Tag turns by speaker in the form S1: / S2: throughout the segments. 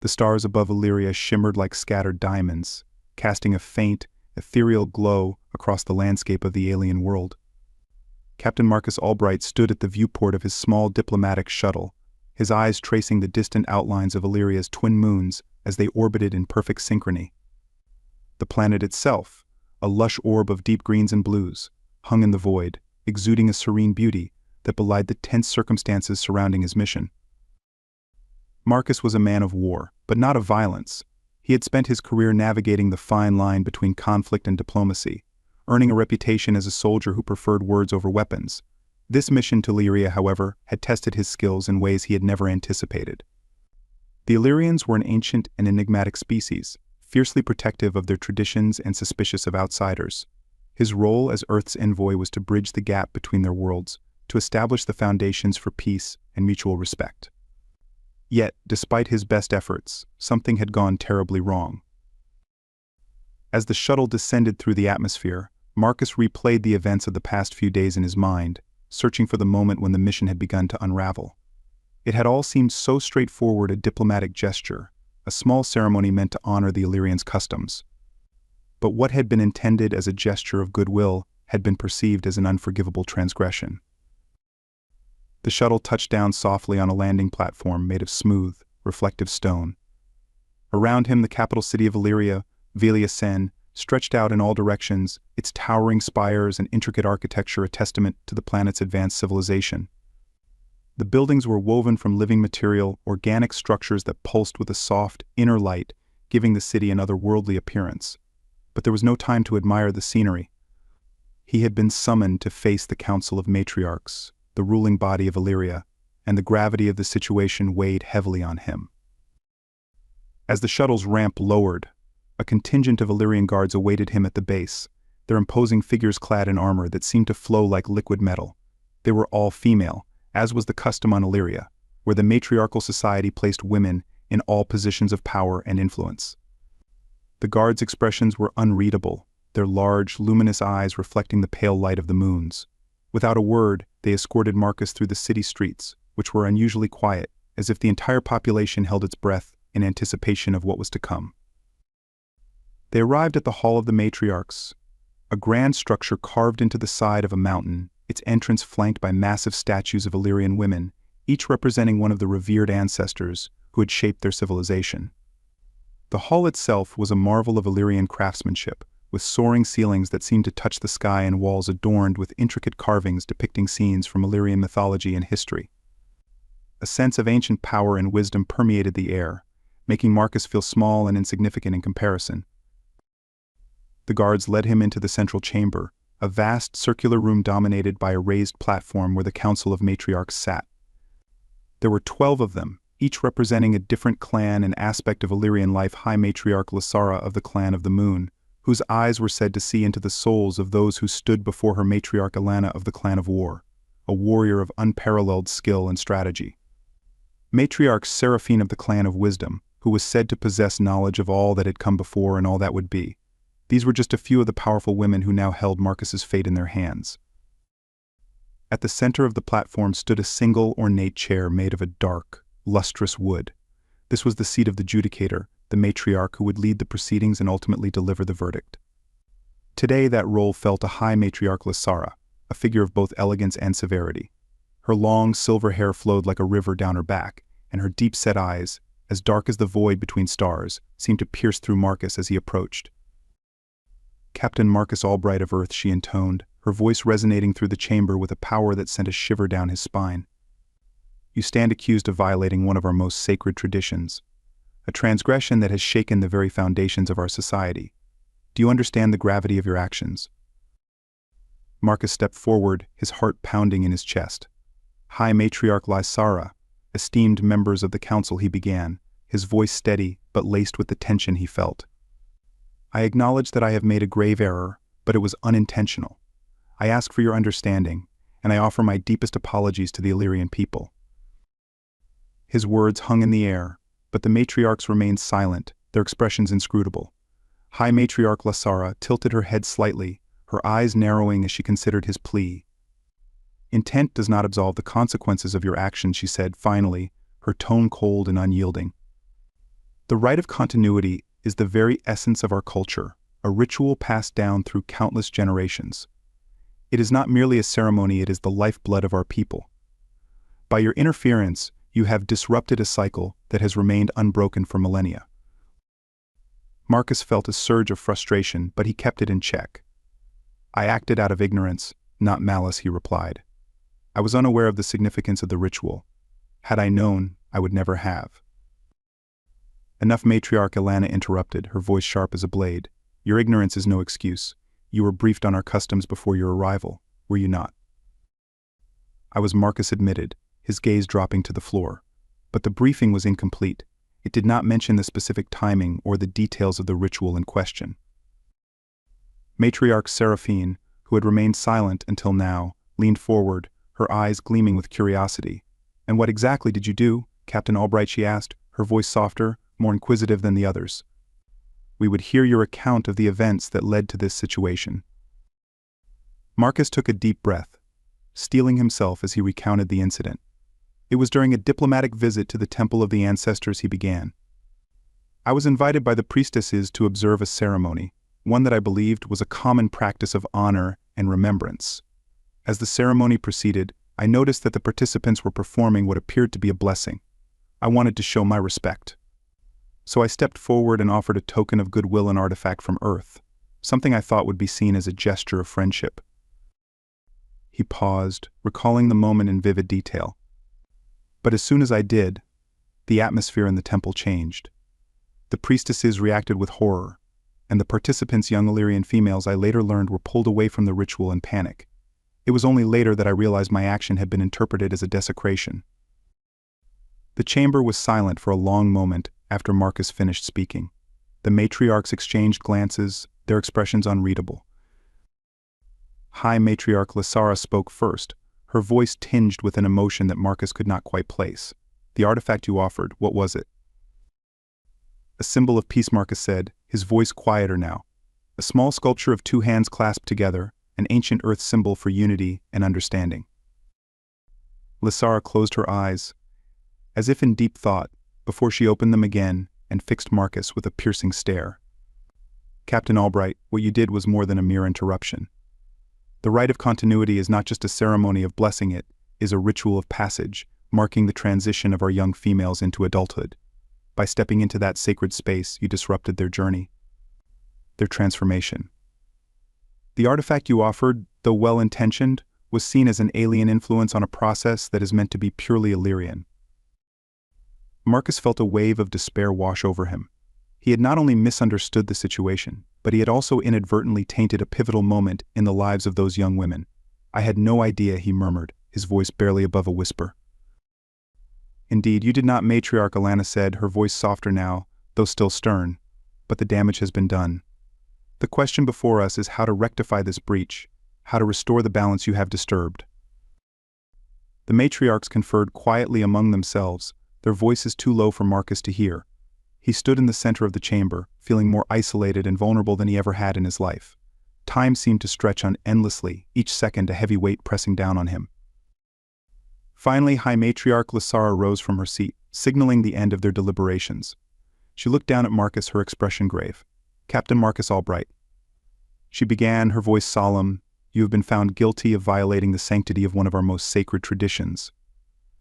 S1: The stars above Illyria shimmered like scattered diamonds, casting a faint, ethereal glow across the landscape of the alien world. Captain Marcus Albright stood at the viewport of his small diplomatic shuttle, his eyes tracing the distant outlines of Illyria's twin moons as they orbited in perfect synchrony. The planet itself, a lush orb of deep greens and blues, hung in the void, exuding a serene beauty that belied the tense circumstances surrounding his mission. Marcus was a man of war, but not of violence. He had spent his career navigating the fine line between conflict and diplomacy, earning a reputation as a soldier who preferred words over weapons. This mission to Illyria, however, had tested his skills in ways he had never anticipated. The Illyrians were an ancient and enigmatic species, fiercely protective of their traditions and suspicious of outsiders. His role as Earth's envoy was to bridge the gap between their worlds, to establish the foundations for peace and mutual respect. Yet, despite his best efforts, something had gone terribly wrong. As the shuttle descended through the atmosphere, Marcus replayed the events of the past few days in his mind, searching for the moment when the mission had begun to unravel. It had all seemed so straightforward, a diplomatic gesture, a small ceremony meant to honor the Illyrians' customs. But what had been intended as a gesture of goodwill had been perceived as an unforgivable transgression. The shuttle touched down softly on a landing platform made of smooth, reflective stone. Around him, the capital city of Illyria, Velia, stretched out in all directions, its towering spires and intricate architecture a testament to the planet's advanced civilization. The buildings were woven from living material, organic structures that pulsed with a soft, inner light, giving the city an otherworldly appearance. But there was no time to admire the scenery. He had been summoned to face the Council of Matriarchs, the ruling body of Illyria, and the gravity of the situation weighed heavily on him. As the shuttle's ramp lowered, a contingent of Illyrian guards awaited him at the base, their imposing figures clad in armor that seemed to flow like liquid metal. They were all female, as was the custom on Illyria, where the matriarchal society placed women in all positions of power and influence. The guards' expressions were unreadable, their large, luminous eyes reflecting the pale light of the moons. Without a word, they escorted Marcus through the city streets, which were unusually quiet, as if the entire population held its breath in anticipation of what was to come. They arrived at the Hall of the Matriarchs, a grand structure carved into the side of a mountain, its entrance flanked by massive statues of Illyrian women, each representing one of the revered ancestors who had shaped their civilization. The hall itself was a marvel of Illyrian craftsmanship, with soaring ceilings that seemed to touch the sky and walls adorned with intricate carvings depicting scenes from Illyrian mythology and history. A sense of ancient power and wisdom permeated the air, making Marcus feel small and insignificant in comparison. The guards led him into the central chamber, a vast circular room dominated by a raised platform where the Council of Matriarchs sat. There were 12 of them, each representing a different clan and aspect of Illyrian life. High Matriarch Lysara of the Clan of the Moon, whose eyes were said to see into the souls of those who stood before her. Matriarch Alana of the Clan of War, a warrior of unparalleled skill and strategy. Matriarch Seraphine of the Clan of Wisdom, who was said to possess knowledge of all that had come before and all that would be. These were just a few of the powerful women who now held Marcus's fate in their hands. At the center of the platform stood a single ornate chair made of a dark, lustrous wood. This was the seat of the judicator, the matriarch who would lead the proceedings and ultimately deliver the verdict. Today that role fell to High Matriarch Lysara, a figure of both elegance and severity. Her long, silver hair flowed like a river down her back, and her deep-set eyes, as dark as the void between stars, seemed to pierce through Marcus as he approached. "Captain Marcus Albright of Earth," she intoned, her voice resonating through the chamber with a power that sent a shiver down his spine. "You stand accused of violating one of our most sacred traditions, a transgression that has shaken the very foundations of our society. Do you understand the gravity of your actions?" Marcus stepped forward, his heart pounding in his chest. "High Matriarch Lysara, esteemed members of the council," he began, his voice steady but laced with the tension he felt. "I acknowledge that I have made a grave error, but it was unintentional. I ask for your understanding, and I offer my deepest apologies to the Illyrian people." His words hung in the air, but the matriarchs remained silent, their expressions inscrutable. High Matriarch Lysara tilted her head slightly, her eyes narrowing as she considered his plea. "Intent does not absolve the consequences of your actions," she said finally, her tone cold and unyielding. The rite of continuity is the very essence of our culture, a ritual passed down through countless generations. It is not merely a ceremony, it is the lifeblood of our people. By your interference, you have disrupted a cycle that has remained unbroken for millennia. Marcus felt a surge of frustration, but he kept it in check. I acted out of ignorance, not malice, he replied. I was unaware of the significance of the ritual. Had I known, I would never have. Enough, Matriarch Alana interrupted, her voice sharp as a blade. Your ignorance is no excuse. You were briefed on our customs before your arrival, were you not? I was, Marcus admitted, his gaze dropping to the floor. But the briefing was incomplete. It did not mention the specific timing or the details of the ritual in question. Matriarch Seraphine, who had remained silent until now, leaned forward, her eyes gleaming with curiosity. And what exactly did you do, Captain Albright, she asked, her voice softer, more inquisitive than the others. We would hear your account of the events that led to this situation. Marcus took a deep breath, steeling himself as he recounted the incident. It was during a diplomatic visit to the Temple of the Ancestors, he began. I was invited by the priestesses to observe a ceremony, one that I believed was a common practice of honor and remembrance. As the ceremony proceeded, I noticed that the participants were performing what appeared to be a blessing. I wanted to show my respect. So I stepped forward and offered a token of goodwill, an artifact from Earth, something I thought would be seen as a gesture of friendship. He paused, recalling the moment in vivid detail. But as soon as I did, the atmosphere in the temple changed. The priestesses reacted with horror, and the participants, young Illyrian females, I later learned were pulled away from the ritual in panic. It was only later that I realized my action had been interpreted as a desecration. The chamber was silent for a long moment after Marcus finished speaking. The matriarchs exchanged glances, their expressions unreadable. High Matriarch Lysara spoke first, her voice tinged with an emotion that Marcus could not quite place. The artifact you offered, what was it? A symbol of peace, Marcus said, his voice quieter now. A small sculpture of two hands clasped together, an ancient earth symbol for unity and understanding. Lysara closed her eyes, as if in deep thought, before she opened them again and fixed Marcus with a piercing stare. Captain Albright, what you did was more than a mere interruption. The rite of continuity is not just a ceremony of blessing, it is a ritual of passage, marking the transition of our young females into adulthood. By stepping into that sacred space, you disrupted their journey, their transformation. The artifact you offered, though well-intentioned, was seen as an alien influence on a process that is meant to be purely Illyrian. Marcus felt a wave of despair wash over him. He had not only misunderstood the situation, but he had also inadvertently tainted a pivotal moment in the lives of those young women. I had no idea, he murmured, his voice barely above a whisper. Indeed, you did not, Matriarch Alana said, her voice softer now, though still stern, but the damage has been done. The question before us is how to rectify this breach, how to restore the balance you have disturbed. The matriarchs conferred quietly among themselves, their voices too low for Marcus to hear. He stood in the center of the chamber, feeling more isolated and vulnerable than he ever had in his life. Time seemed to stretch on endlessly, each second a heavy weight pressing down on him. Finally, High Matriarch Lysara rose from her seat, signaling the end of their deliberations. She looked down at Marcus, her expression grave. Captain Marcus Albright. She began, her voice solemn, you have been found guilty of violating the sanctity of one of our most sacred traditions.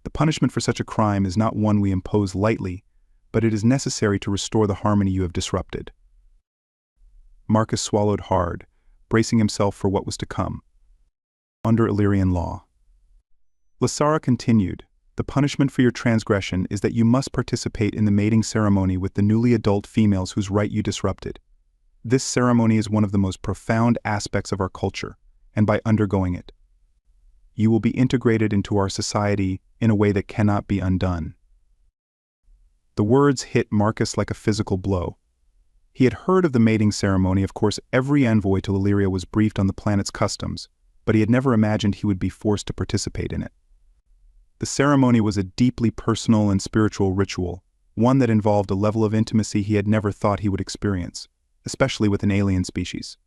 S1: The punishment for such a crime is not one we impose lightly, but it is necessary to restore the harmony you have disrupted. Marcus swallowed hard, bracing himself for what was to come. Under Illyrian law. Lysara continued, the punishment for your transgression is that you must participate in the mating ceremony with the newly adult females whose rite you disrupted. This ceremony is one of the most profound aspects of our culture, and by undergoing it, you will be integrated into our society in a way that cannot be undone. The words hit Marcus like a physical blow. He had heard of the mating ceremony, of course every envoy to Illyria was briefed on the planet's customs, but he had never imagined he would be forced to participate in it. The ceremony was a deeply personal and spiritual ritual, one that involved a level of intimacy he had never thought he would experience, especially with an alien species.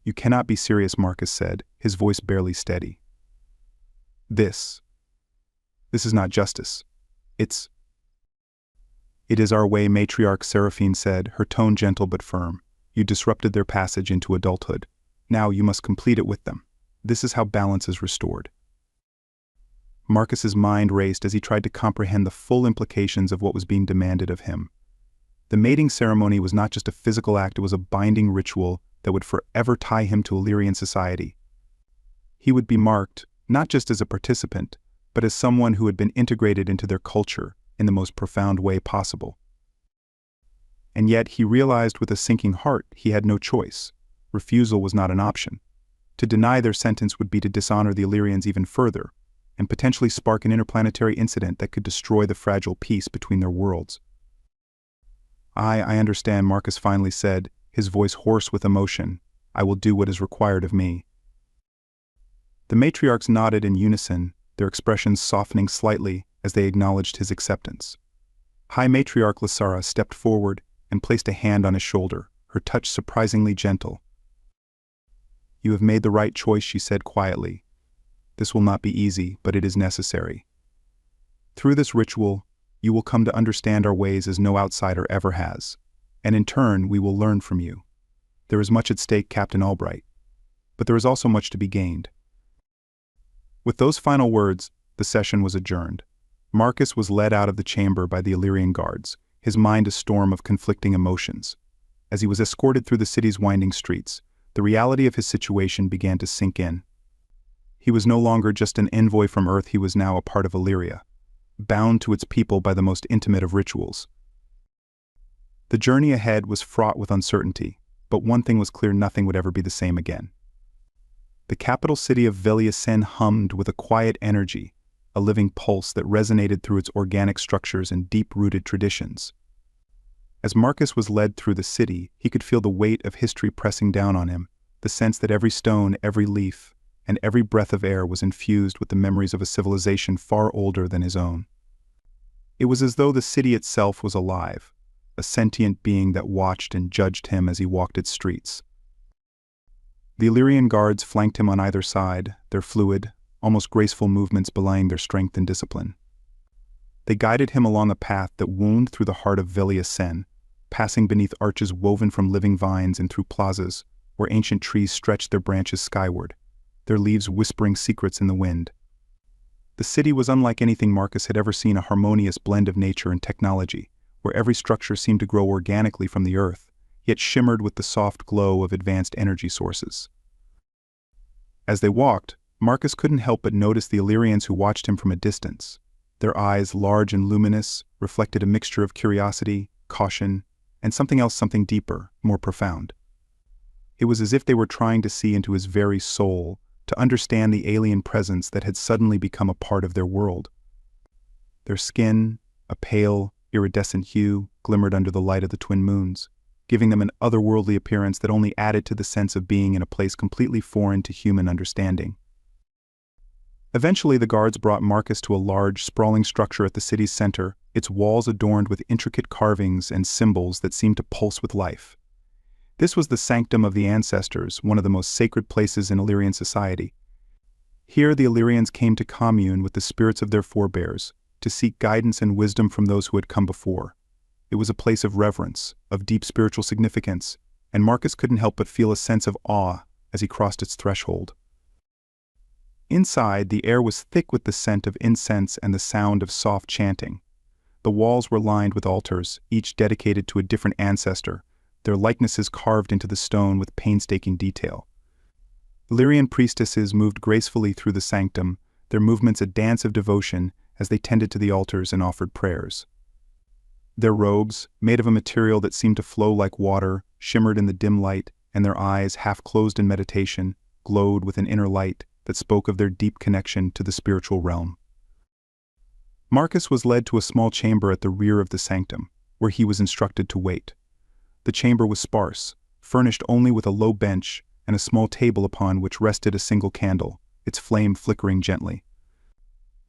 S1: You cannot be serious, Marcus said, his voice barely steady. This is not justice. It's "It is our way," Matriarch Seraphine said, her tone gentle but firm. "You disrupted their passage into adulthood. Now you must complete it with them. This is how balance is restored." Marcus's mind raced as he tried to comprehend the full implications of what was being demanded of him. The mating ceremony was not just a physical act, it was a binding ritual that would forever tie him to Illyrian society. He would be marked, not just as a participant, but as someone who had been integrated into their culture in the most profound way possible. And yet he realized with a sinking heart he had no choice. Refusal was not an option. To deny their sentence would be to dishonor the Illyrians even further, and potentially spark an interplanetary incident that could destroy the fragile peace between their worlds. I understand," Marcus finally said, his voice hoarse with emotion. "I will do what is required of me." The matriarchs nodded in unison, their expressions softening slightly as they acknowledged his acceptance. High Matriarch Lysara stepped forward and placed a hand on his shoulder, her touch surprisingly gentle. "You have made the right choice," she said quietly. "This will not be easy, but it is necessary. Through this ritual, you will come to understand our ways as no outsider ever has, and in turn we will learn from you. There is much at stake, Captain Albright, but there is also much to be gained." With those final words, the session was adjourned. Marcus was led out of the chamber by the Illyrian guards, his mind a storm of conflicting emotions. As he was escorted through the city's winding streets, the reality of his situation began to sink in. He was no longer just an envoy from Earth, he was now a part of Illyria, bound to its people by the most intimate of rituals. The journey ahead was fraught with uncertainty, but one thing was clear: nothing would ever be the same again. The capital city of Veliasen hummed with a quiet energy, a living pulse that resonated through its organic structures and deep-rooted traditions. As Marcus was led through the city, he could feel the weight of history pressing down on him, the sense that every stone, every leaf, and every breath of air was infused with the memories of a civilization far older than his own. It was as though the city itself was alive, a sentient being that watched and judged him as he walked its streets. The Illyrian guards flanked him on either side, their fluid, almost graceful movements belying their strength and discipline. They guided him along a path that wound through the heart of Veliasen, passing beneath arches woven from living vines and through plazas where ancient trees stretched their branches skyward, their leaves whispering secrets in the wind. The city was unlike anything Marcus had ever seen, a harmonious blend of nature and technology, where every structure seemed to grow organically from the earth, yet shimmered with the soft glow of advanced energy sources. As they walked, Marcus couldn't help but notice the Illyrians who watched him from a distance. Their eyes, large and luminous, reflected a mixture of curiosity, caution, and something deeper, more profound. It was as if they were trying to see into his very soul, to understand the alien presence that had suddenly become a part of their world. Their skin, a pale, iridescent hue, glimmered under the light of the twin moons, giving them an otherworldly appearance that only added to the sense of being in a place completely foreign to human understanding. Eventually, the guards brought Marcus to a large, sprawling structure at the city's center, its walls adorned with intricate carvings and symbols that seemed to pulse with life. This was the Sanctum of the Ancestors, one of the most sacred places in Illyrian society. Here the Illyrians came to commune with the spirits of their forebears, to seek guidance and wisdom from those who had come before. It was a place of reverence, of deep spiritual significance, and Marcus couldn't help but feel a sense of awe as he crossed its threshold. Inside, the air was thick with the scent of incense and the sound of soft chanting. The walls were lined with altars, each dedicated to a different ancestor, their likenesses carved into the stone with painstaking detail. Illyrian priestesses moved gracefully through the sanctum, their movements a dance of devotion as they tended to the altars and offered prayers. Their robes, made of a material that seemed to flow like water, shimmered in the dim light, and their eyes, half closed in meditation, glowed with an inner light that spoke of their deep connection to the spiritual realm. Marcus was led to a small chamber at the rear of the sanctum, where he was instructed to wait. The chamber was sparse, furnished only with a low bench and a small table upon which rested a single candle, its flame flickering gently.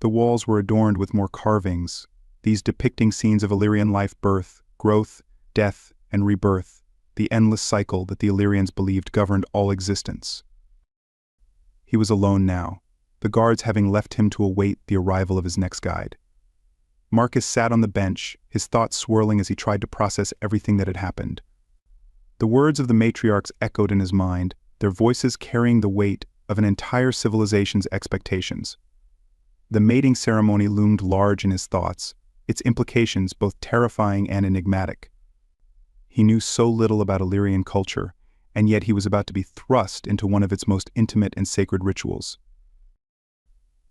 S1: The walls were adorned with more carvings, these depicting scenes of Illyrian life, birth, growth, death, and rebirth, the endless cycle that the Illyrians believed governed all existence. He was alone now, the guards having left him to await the arrival of his next guide. Marcus sat on the bench, his thoughts swirling as he tried to process everything that had happened. The words of the matriarchs echoed in his mind, their voices carrying the weight of an entire civilization's expectations. The mating ceremony loomed large in his thoughts, its implications both terrifying and enigmatic. He knew so little about Illyrian culture, and yet he was about to be thrust into one of its most intimate and sacred rituals.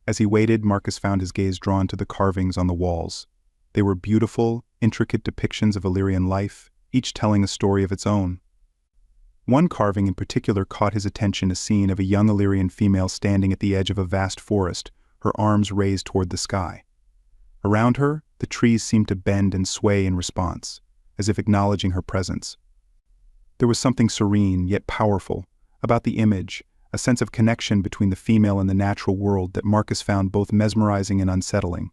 S1: As he waited, Marcus found his gaze drawn to the carvings on the walls. They were beautiful, intricate depictions of Illyrian life, each telling a story of its own. One carving in particular caught his attention, a scene of a young Illyrian female standing at the edge of a vast forest, her arms raised toward the sky. Around her, the trees seemed to bend and sway in response, as if acknowledging her presence. There was something serene, yet powerful, about the image, a sense of connection between the female and the natural world that Marcus found both mesmerizing and unsettling.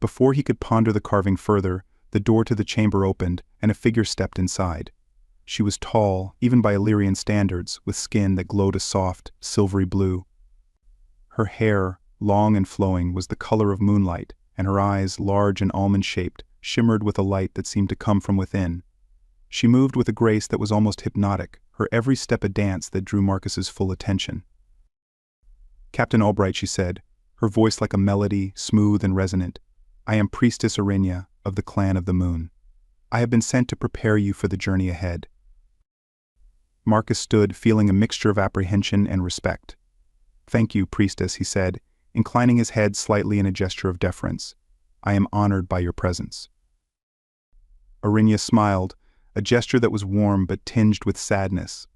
S1: Before he could ponder the carving further, the door to the chamber opened, and a figure stepped inside. She was tall, even by Illyrian standards, with skin that glowed a soft, silvery blue. Her hair, long and flowing, was the color of moonlight, and her eyes, large and almond-shaped, shimmered with a light that seemed to come from within. She moved with a grace that was almost hypnotic, her every step a dance that drew Marcus's full attention. "Captain Albright," she said, her voice like a melody, smooth and resonant. "I am Priestess Orinia of the Clan of the Moon. I have been sent to prepare you for the journey ahead." Marcus stood, feeling a mixture of apprehension and respect. "Thank you, Priestess," he said, inclining his head slightly in a gesture of deference. "I am honored by your presence." Orinia smiled, a gesture that was warm but tinged with sadness.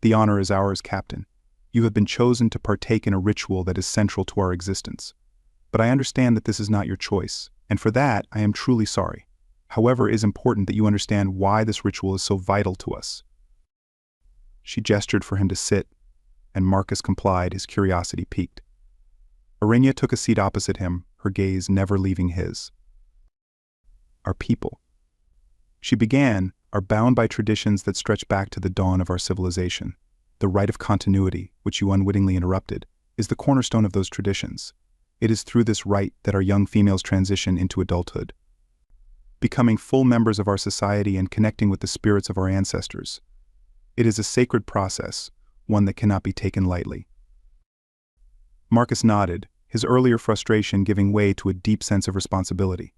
S1: "The honor is ours, Captain. You have been chosen to partake in a ritual that is central to our existence. But I understand that this is not your choice, and for that I am truly sorry. However, it is important that you understand why this ritual is so vital to us." She gestured for him to sit, and Marcus complied, his curiosity piqued. Orinia took a seat opposite him, her gaze never leaving his. "Our people," she began, "are bound by traditions that stretch back to the dawn of our civilization. The rite of continuity, which you unwittingly interrupted, is the cornerstone of those traditions. It is through this rite that our young females transition into adulthood, becoming full members of our society and connecting with the spirits of our ancestors. It is a sacred process, one that cannot be taken lightly." Marcus nodded, his earlier frustration giving way to a deep sense of responsibility.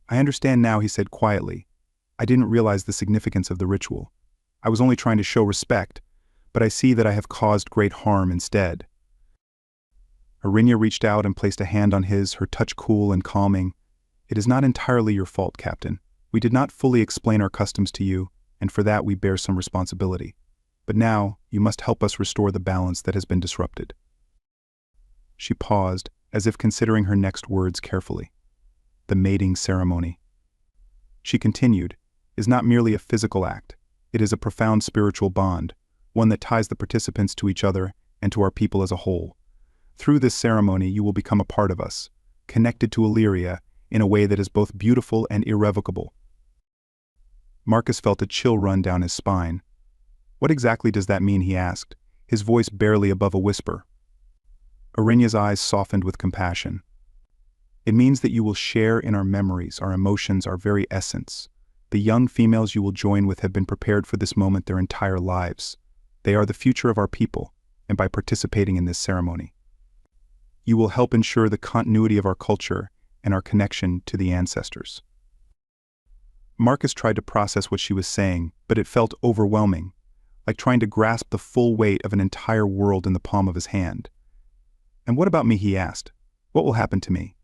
S1: "I understand now," he said quietly. "I didn't realize the significance of the ritual. I was only trying to show respect, but I see that I have caused great harm instead." Orinia reached out and placed a hand on his, her touch cool and calming. "It is not entirely your fault, Captain. We did not fully explain our customs to you, and for that we bear some responsibility. But now, you must help us restore the balance that has been disrupted." She paused, as if considering her next words carefully. "The mating ceremony," she continued, "is not merely a physical act. It is a profound spiritual bond, one that ties the participants to each other and to our people as a whole. Through this ceremony you will become a part of us, connected to Illyria in a way that is both beautiful and irrevocable." Marcus felt a chill run down his spine. "What exactly does that mean?" he asked, his voice barely above a whisper. Orinia's eyes softened with compassion. "It means that you will share in our memories, our emotions, our very essence. The young females you will join with have been prepared for this moment their entire lives. They are the future of our people, and by participating in this ceremony, you will help ensure the continuity of our culture and our connection to the ancestors." Marcus tried to process what she was saying, but it felt overwhelming, like trying to grasp the full weight of an entire world in the palm of his hand. "And what about me?" he asked. "What will happen to me?"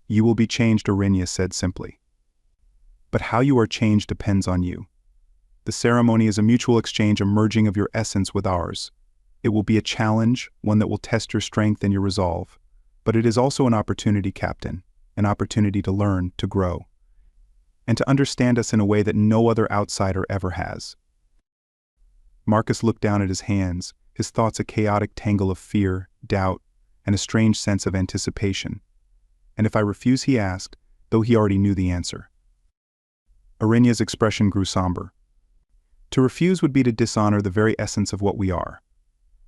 S1: "You will be changed," Orinia said simply. "But how you are changed depends on you. The ceremony is a mutual exchange, a merging of your essence with ours. It will be a challenge, one that will test your strength and your resolve. But it is also an opportunity, Captain, an opportunity to learn, to grow, and to understand us in a way that no other outsider ever has." Marcus looked down at his hands, his thoughts a chaotic tangle of fear, doubt, and a strange sense of anticipation. "And if I refuse?" he asked, though he already knew the answer. Orinia's expression grew somber. "To refuse would be to dishonor the very essence of what we are.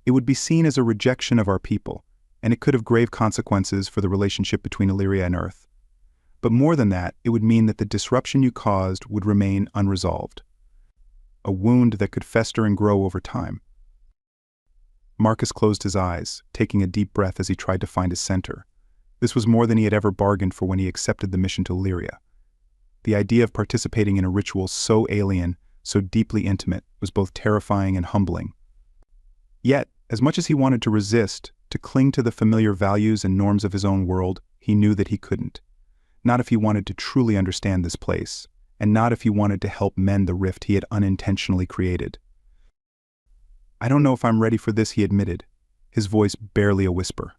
S1: It would be seen as a rejection of our people, and it could have grave consequences for the relationship between Illyria and Earth. But more than that, it would mean that the disruption you caused would remain unresolved. A wound that could fester and grow over time. Marcus closed his eyes, taking a deep breath as he tried to find his center. This was more than he had ever bargained for when he accepted the mission to Illyria. The idea of participating in a ritual so alien, so deeply intimate, was both terrifying and humbling. Yet, as much as he wanted to resist, to cling to the familiar values and norms of his own world, he knew that he couldn't. Not if he wanted to truly understand this place, and not if he wanted to help mend the rift he had unintentionally created. "I don't know if I'm ready for this," he admitted, his voice barely a whisper.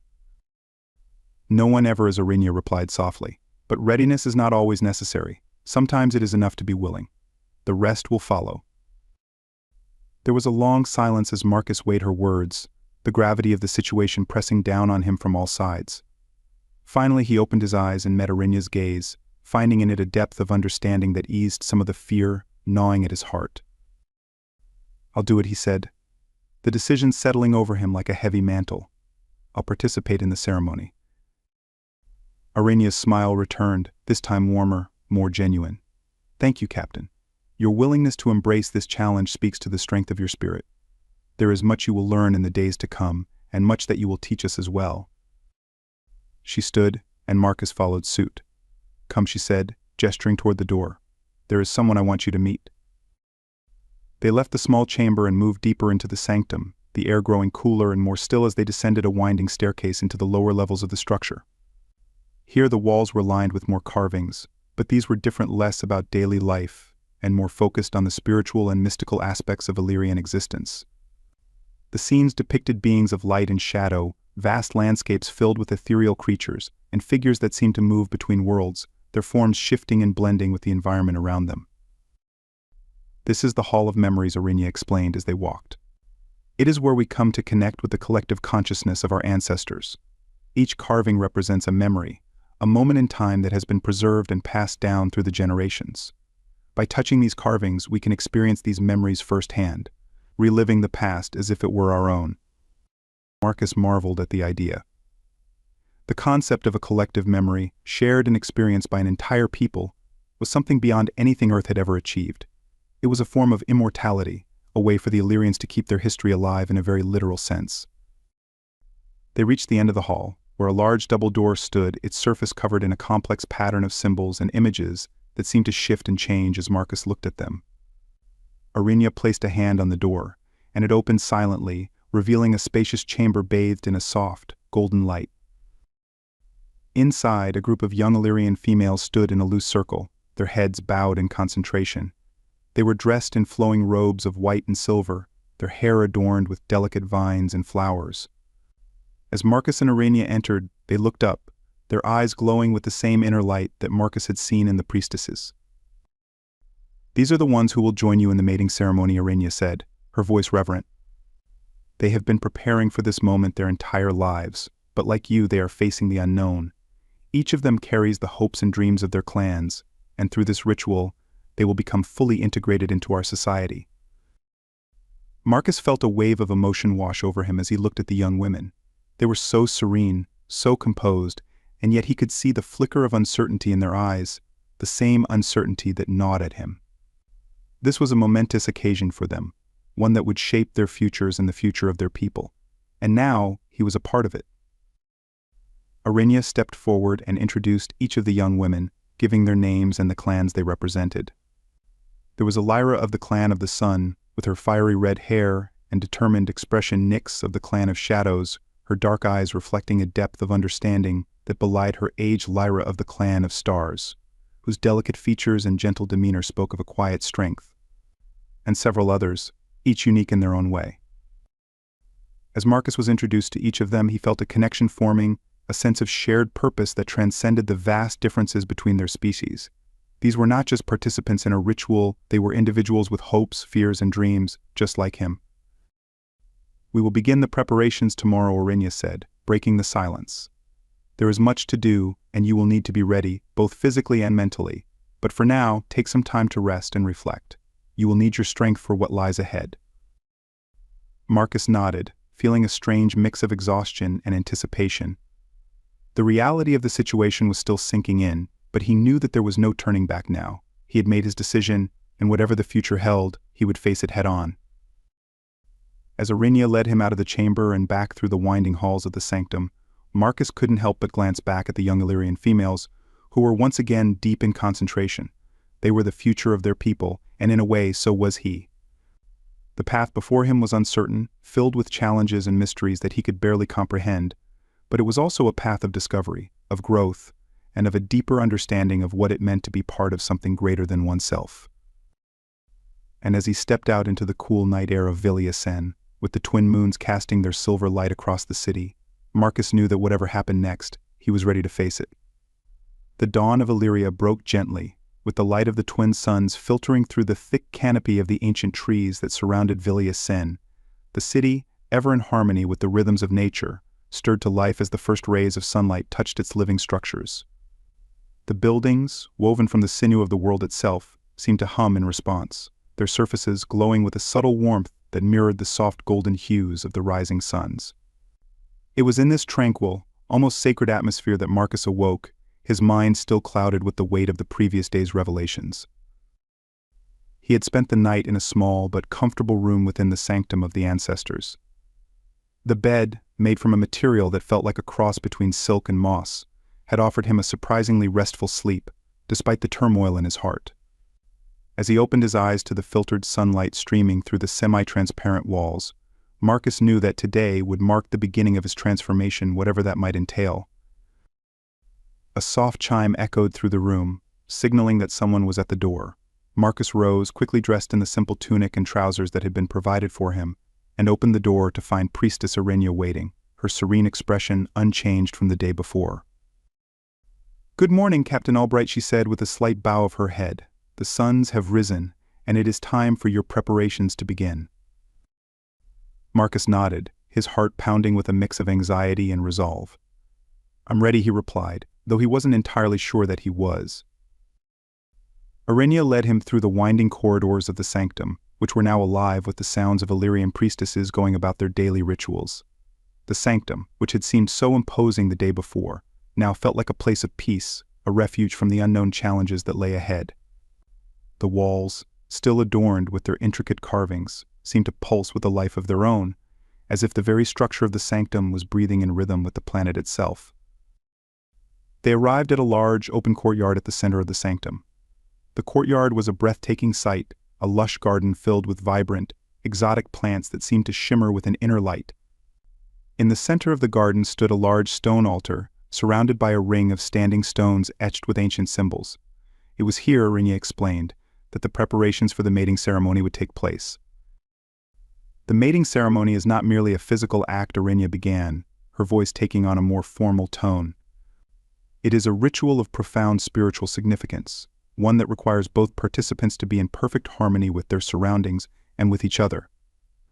S1: "No one ever is," Arinya replied softly, "but readiness is not always necessary. Sometimes it is enough to be willing. The rest will follow." There was a long silence as Marcus weighed her words, the gravity of the situation pressing down on him from all sides. Finally he opened his eyes and met Arinya's gaze, finding in it a depth of understanding that eased some of the fear gnawing at his heart. "I'll do it," he said, the decision settling over him like a heavy mantle. "I'll participate in the ceremony." Arinya's smile returned, this time warmer, more genuine. "Thank you, Captain. Your willingness to embrace this challenge speaks to the strength of your spirit. There is much you will learn in the days to come, and much that you will teach us as well." She stood, and Marcus followed suit. "Come," she said, gesturing toward the door. "There is someone I want you to meet." They left the small chamber and moved deeper into the sanctum, the air growing cooler and more still as they descended a winding staircase into the lower levels of the structure. Here the walls were lined with more carvings, but these were different, less about daily life and more focused on the spiritual and mystical aspects of Illyrian existence. The scenes depicted beings of light and shadow, vast landscapes filled with ethereal creatures, and figures that seemed to move between worlds, their forms shifting and blending with the environment around them. "This is the Hall of Memories," Arinya explained as they walked. "It is where we come to connect with the collective consciousness of our ancestors. Each carving represents a memory, a moment in time that has been preserved and passed down through the generations. By touching these carvings, we can experience these memories firsthand, reliving the past as if it were our own." Marcus marveled at the idea. The concept of a collective memory, shared and experienced by an entire people, was something beyond anything Earth had ever achieved. It was a form of immortality, a way for the Illyrians to keep their history alive in a very literal sense. They reached the end of the hall, where a large double door stood, its surface covered in a complex pattern of symbols and images that seemed to shift and change as Marcus looked at them. Arinya placed a hand on the door, and it opened silently, revealing a spacious chamber bathed in a soft, golden light. Inside, a group of young Illyrian females stood in a loose circle, their heads bowed in concentration. They were dressed in flowing robes of white and silver, their hair adorned with delicate vines and flowers. As Marcus and Arinya entered, they looked up, their eyes glowing with the same inner light that Marcus had seen in the priestesses. "These are the ones who will join you in the mating ceremony," Arinya said, her voice reverent. "They have been preparing for this moment their entire lives, but like you, they are facing the unknown. Each of them carries the hopes and dreams of their clans, and through this ritual, they will become fully integrated into our society." Marcus felt a wave of emotion wash over him as he looked at the young women. They were so serene, so composed, and yet he could see the flicker of uncertainty in their eyes, the same uncertainty that gnawed at him. This was a momentous occasion for them, one that would shape their futures and the future of their people, and now he was a part of it. Arinya stepped forward and introduced each of the young women, giving their names and the clans they represented. There was Lyra of the clan of the Sun, with her fiery red hair and determined expression, Nyx of the clan of Shadows, her dark eyes reflecting a depth of understanding that belied her age, Lyra of the clan of Stars, whose delicate features and gentle demeanor spoke of a quiet strength, and several others, each unique in their own way. As Marcus was introduced to each of them, he felt a connection forming, a sense of shared purpose that transcended the vast differences between their species. These were not just participants in a ritual, they were individuals with hopes, fears, and dreams, just like him. "We will begin the preparations tomorrow," Arinya said, breaking the silence. "There is much to do, and you will need to be ready, both physically and mentally. But for now, take some time to rest and reflect. You will need your strength for what lies ahead." Marcus nodded, feeling a strange mix of exhaustion and anticipation. The reality of the situation was still sinking in, but he knew that there was no turning back now. He had made his decision, and whatever the future held, he would face it head-on. As Arinia led him out of the chamber and back through the winding halls of the sanctum, Marcus couldn't help but glance back at the young Illyrian females, who were once again deep in concentration. They were the future of their people, and in a way, so was he. The path before him was uncertain, filled with challenges and mysteries that he could barely comprehend, but it was also a path of discovery, of growth, and of a deeper understanding of what it meant to be part of something greater than oneself. And as he stepped out into the cool night air of Villia-Sen, with the twin moons casting their silver light across the city, Marcus knew that whatever happened next, he was ready to face it. The dawn of Illyria broke gently, with the light of the twin suns filtering through the thick canopy of the ancient trees that surrounded Villia-Sen. The city, ever in harmony with the rhythms of nature, stirred to life as the first rays of sunlight touched its living structures. The buildings, woven from the sinew of the world itself, seemed to hum in response, their surfaces glowing with a subtle warmth that mirrored the soft golden hues of the rising suns. It was in this tranquil, almost sacred atmosphere that Marcus awoke, his mind still clouded with the weight of the previous day's revelations. He had spent the night in a small but comfortable room within the sanctum of the ancestors. The bed, made from a material that felt like a cross between silk and moss, had offered him a surprisingly restful sleep, despite the turmoil in his heart. As he opened his eyes to the filtered sunlight streaming through the semi-transparent walls, Marcus knew that today would mark the beginning of his transformation, whatever that might entail. A soft chime echoed through the room, signaling that someone was at the door. Marcus rose, quickly dressed in the simple tunic and trousers that had been provided for him, and opened the door to find Priestess Arinia waiting, her serene expression unchanged from the day before. "Good morning, Captain Albright," she said with a slight bow of her head. "The suns have risen, and it is time for your preparations to begin." Marcus nodded, his heart pounding with a mix of anxiety and resolve. "I'm ready," he replied, though he wasn't entirely sure that he was. Arinia led him through the winding corridors of the sanctum, which were now alive with the sounds of Illyrian priestesses going about their daily rituals. The sanctum, which had seemed so imposing the day before, now felt like a place of peace, a refuge from the unknown challenges that lay ahead. The walls, still adorned with their intricate carvings, seemed to pulse with a life of their own, as if the very structure of the sanctum was breathing in rhythm with the planet itself. They arrived at a large, open courtyard at the center of the sanctum. The courtyard was a breathtaking sight, a lush garden filled with vibrant, exotic plants that seemed to shimmer with an inner light. In the center of the garden stood a large stone altar, surrounded by a ring of standing stones etched with ancient symbols. It was here, Arinia explained, that the preparations for the mating ceremony would take place. "The mating ceremony is not merely a physical act," Arinia began, her voice taking on a more formal tone. "It is a ritual of profound spiritual significance, one that requires both participants to be in perfect harmony with their surroundings and with each other.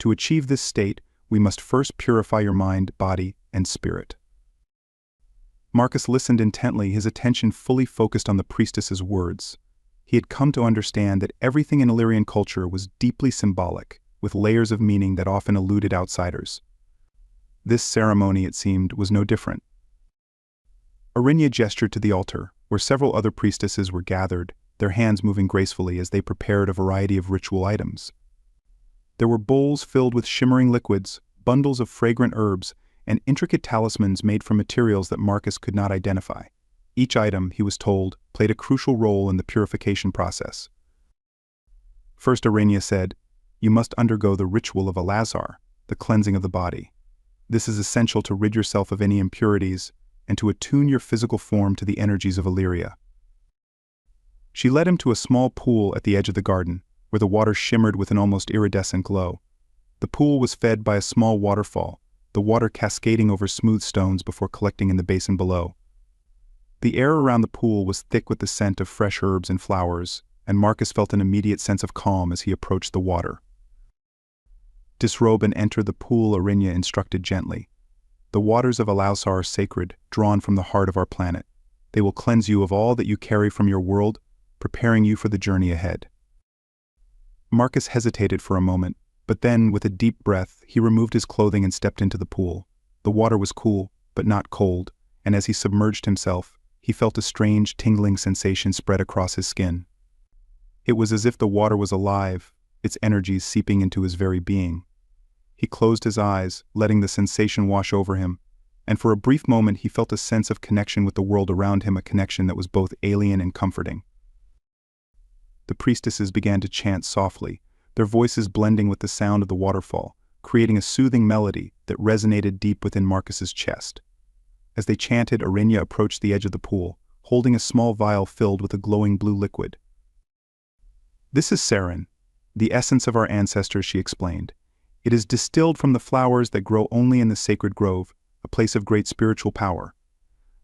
S1: To achieve this state, we must first purify your mind, body, and spirit." Marcus listened intently, his attention fully focused on the priestess's words. He had come to understand that everything in Illyrian culture was deeply symbolic, with layers of meaning that often eluded outsiders. This ceremony, it seemed, was no different. Arinia gestured to the altar, where several other priestesses were gathered, their hands moving gracefully as they prepared a variety of ritual items. There were bowls filled with shimmering liquids, bundles of fragrant herbs, and intricate talismans made from materials that Marcus could not identify. Each item, he was told, played a crucial role in the purification process. First, Arinia said, "You must undergo the ritual of Alazar, the cleansing of the body. This is essential to rid yourself of any impurities and to attune your physical form to the energies of Illyria." She led him to a small pool at the edge of the garden, where the water shimmered with an almost iridescent glow. The pool was fed by a small waterfall, the water cascading over smooth stones before collecting in the basin below. The air around the pool was thick with the scent of fresh herbs and flowers, and Marcus felt an immediate sense of calm as he approached the water. "Disrobe and enter the pool," Arinia instructed gently. "The waters of Alazar are sacred, drawn from the heart of our planet. They will cleanse you of all that you carry from your world, preparing you for the journey ahead." Marcus hesitated for a moment, But then, with a deep breath, he removed his clothing and stepped into the pool. The water was cool, but not cold, and as he submerged himself, he felt a strange, tingling sensation spread across his skin. It was as if the water was alive, its energies seeping into his very being. He closed his eyes, letting the sensation wash over him, and for a brief moment he felt a sense of connection with the world around him, a connection that was both alien and comforting. The priestesses began to chant softly, their voices blending with the sound of the waterfall, creating a soothing melody that resonated deep within Marcus's chest. As they chanted, Arinya approached the edge of the pool, holding a small vial filled with a glowing blue liquid. "This is sarin, the essence of our ancestors," she explained. "It is distilled from the flowers that grow only in the sacred grove, a place of great spiritual power.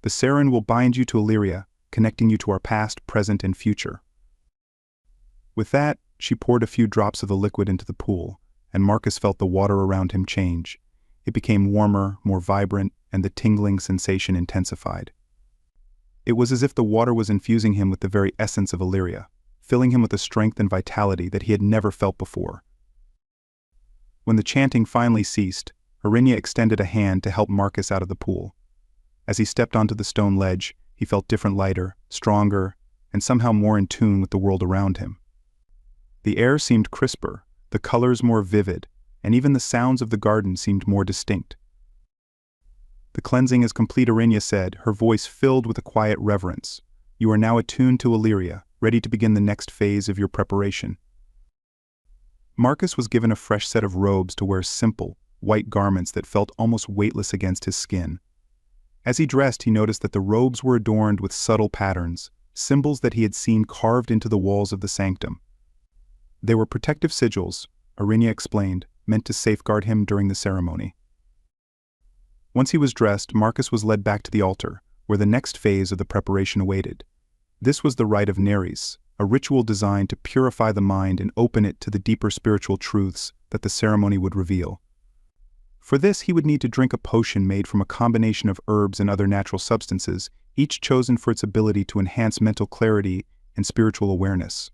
S1: The sarin will bind you to Illyria, connecting you to our past, present, and future." With that, she poured a few drops of the liquid into the pool, and Marcus felt the water around him change. It became warmer, more vibrant, and the tingling sensation intensified. It was as if the water was infusing him with the very essence of Illyria, filling him with a strength and vitality that he had never felt before. When the chanting finally ceased, Arinya extended a hand to help Marcus out of the pool. As he stepped onto the stone ledge, he felt different, lighter, stronger, and somehow more in tune with the world around him. The air seemed crisper, the colors more vivid, and even the sounds of the garden seemed more distinct. "The cleansing is complete," Arinya said, her voice filled with a quiet reverence. "You are now attuned to Illyria, ready to begin the next phase of your preparation." Marcus was given a fresh set of robes to wear, simple, white garments that felt almost weightless against his skin. As he dressed, he noticed that the robes were adorned with subtle patterns, symbols that he had seen carved into the walls of the sanctum. They were protective sigils, Arinya explained, meant to safeguard him during the ceremony. Once he was dressed, Marcus was led back to the altar, where the next phase of the preparation awaited. This was the rite of Nares, a ritual designed to purify the mind and open it to the deeper spiritual truths that the ceremony would reveal. For this, he would need to drink a potion made from a combination of herbs and other natural substances, each chosen for its ability to enhance mental clarity and spiritual awareness.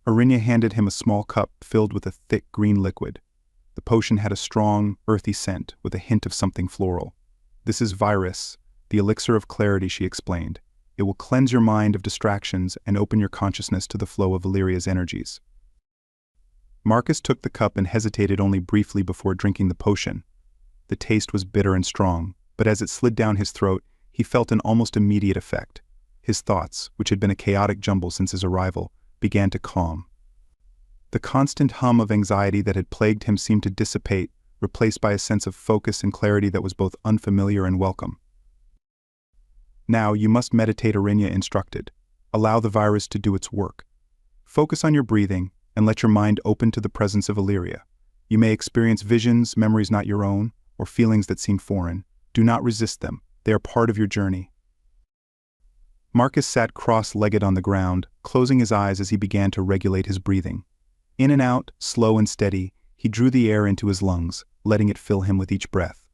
S1: Arinya handed him a small cup filled with a thick green liquid. The potion had a strong, earthy scent with a hint of something floral. "This is Virus, the elixir of clarity," she explained. "It will cleanse your mind of distractions and open your consciousness to the flow of Illyria's energies." Marcus took the cup and hesitated only briefly before drinking the potion. The taste was bitter and strong, but as it slid down his throat, he felt an almost immediate effect. His thoughts, which had been a chaotic jumble since his arrival, began to calm. The constant hum of anxiety that had plagued him seemed to dissipate, replaced by a sense of focus and clarity that was both unfamiliar and welcome. "Now you must meditate," Arinya instructed. "Allow the virus to do its work. Focus on your breathing, and let your mind open to the presence of Illyria. You may experience visions, memories not your own, or feelings that seem foreign. Do not resist them. They are part of your journey." Marcus sat cross-legged on the ground, closing his eyes as he began to regulate his breathing. In and out, slow and steady, he drew the air into his lungs, letting it fill him with each breath.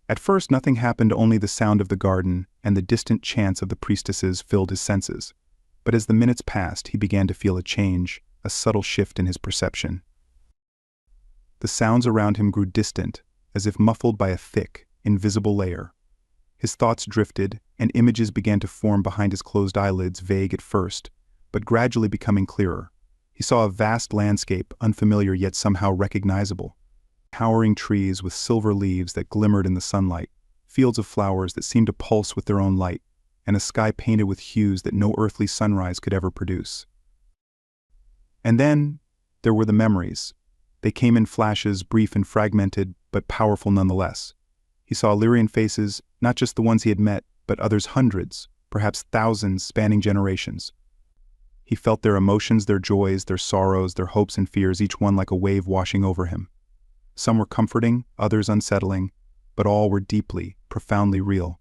S1: At first nothing happened, only the sound of the garden and the distant chants of the priestesses filled his senses. But as the minutes passed, he began to feel a change, a subtle shift in his perception. The sounds around him grew distant, as if muffled by a thick, invisible layer. His thoughts drifted, and images began to form behind his closed eyelids, vague at first, but gradually becoming clearer. He saw a vast landscape, unfamiliar yet somehow recognizable. Towering trees with silver leaves that glimmered in the sunlight, fields of flowers that seemed to pulse with their own light, and a sky painted with hues that no earthly sunrise could ever produce. And then, there were the memories. They came in flashes, brief and fragmented, but powerful nonetheless. He saw Illyrian faces, not just the ones he had met, but others, hundreds, perhaps thousands, spanning generations. He felt their emotions, their joys, their sorrows, their hopes and fears, each one like a wave washing over him. Some were comforting, others unsettling, but all were deeply, profoundly real.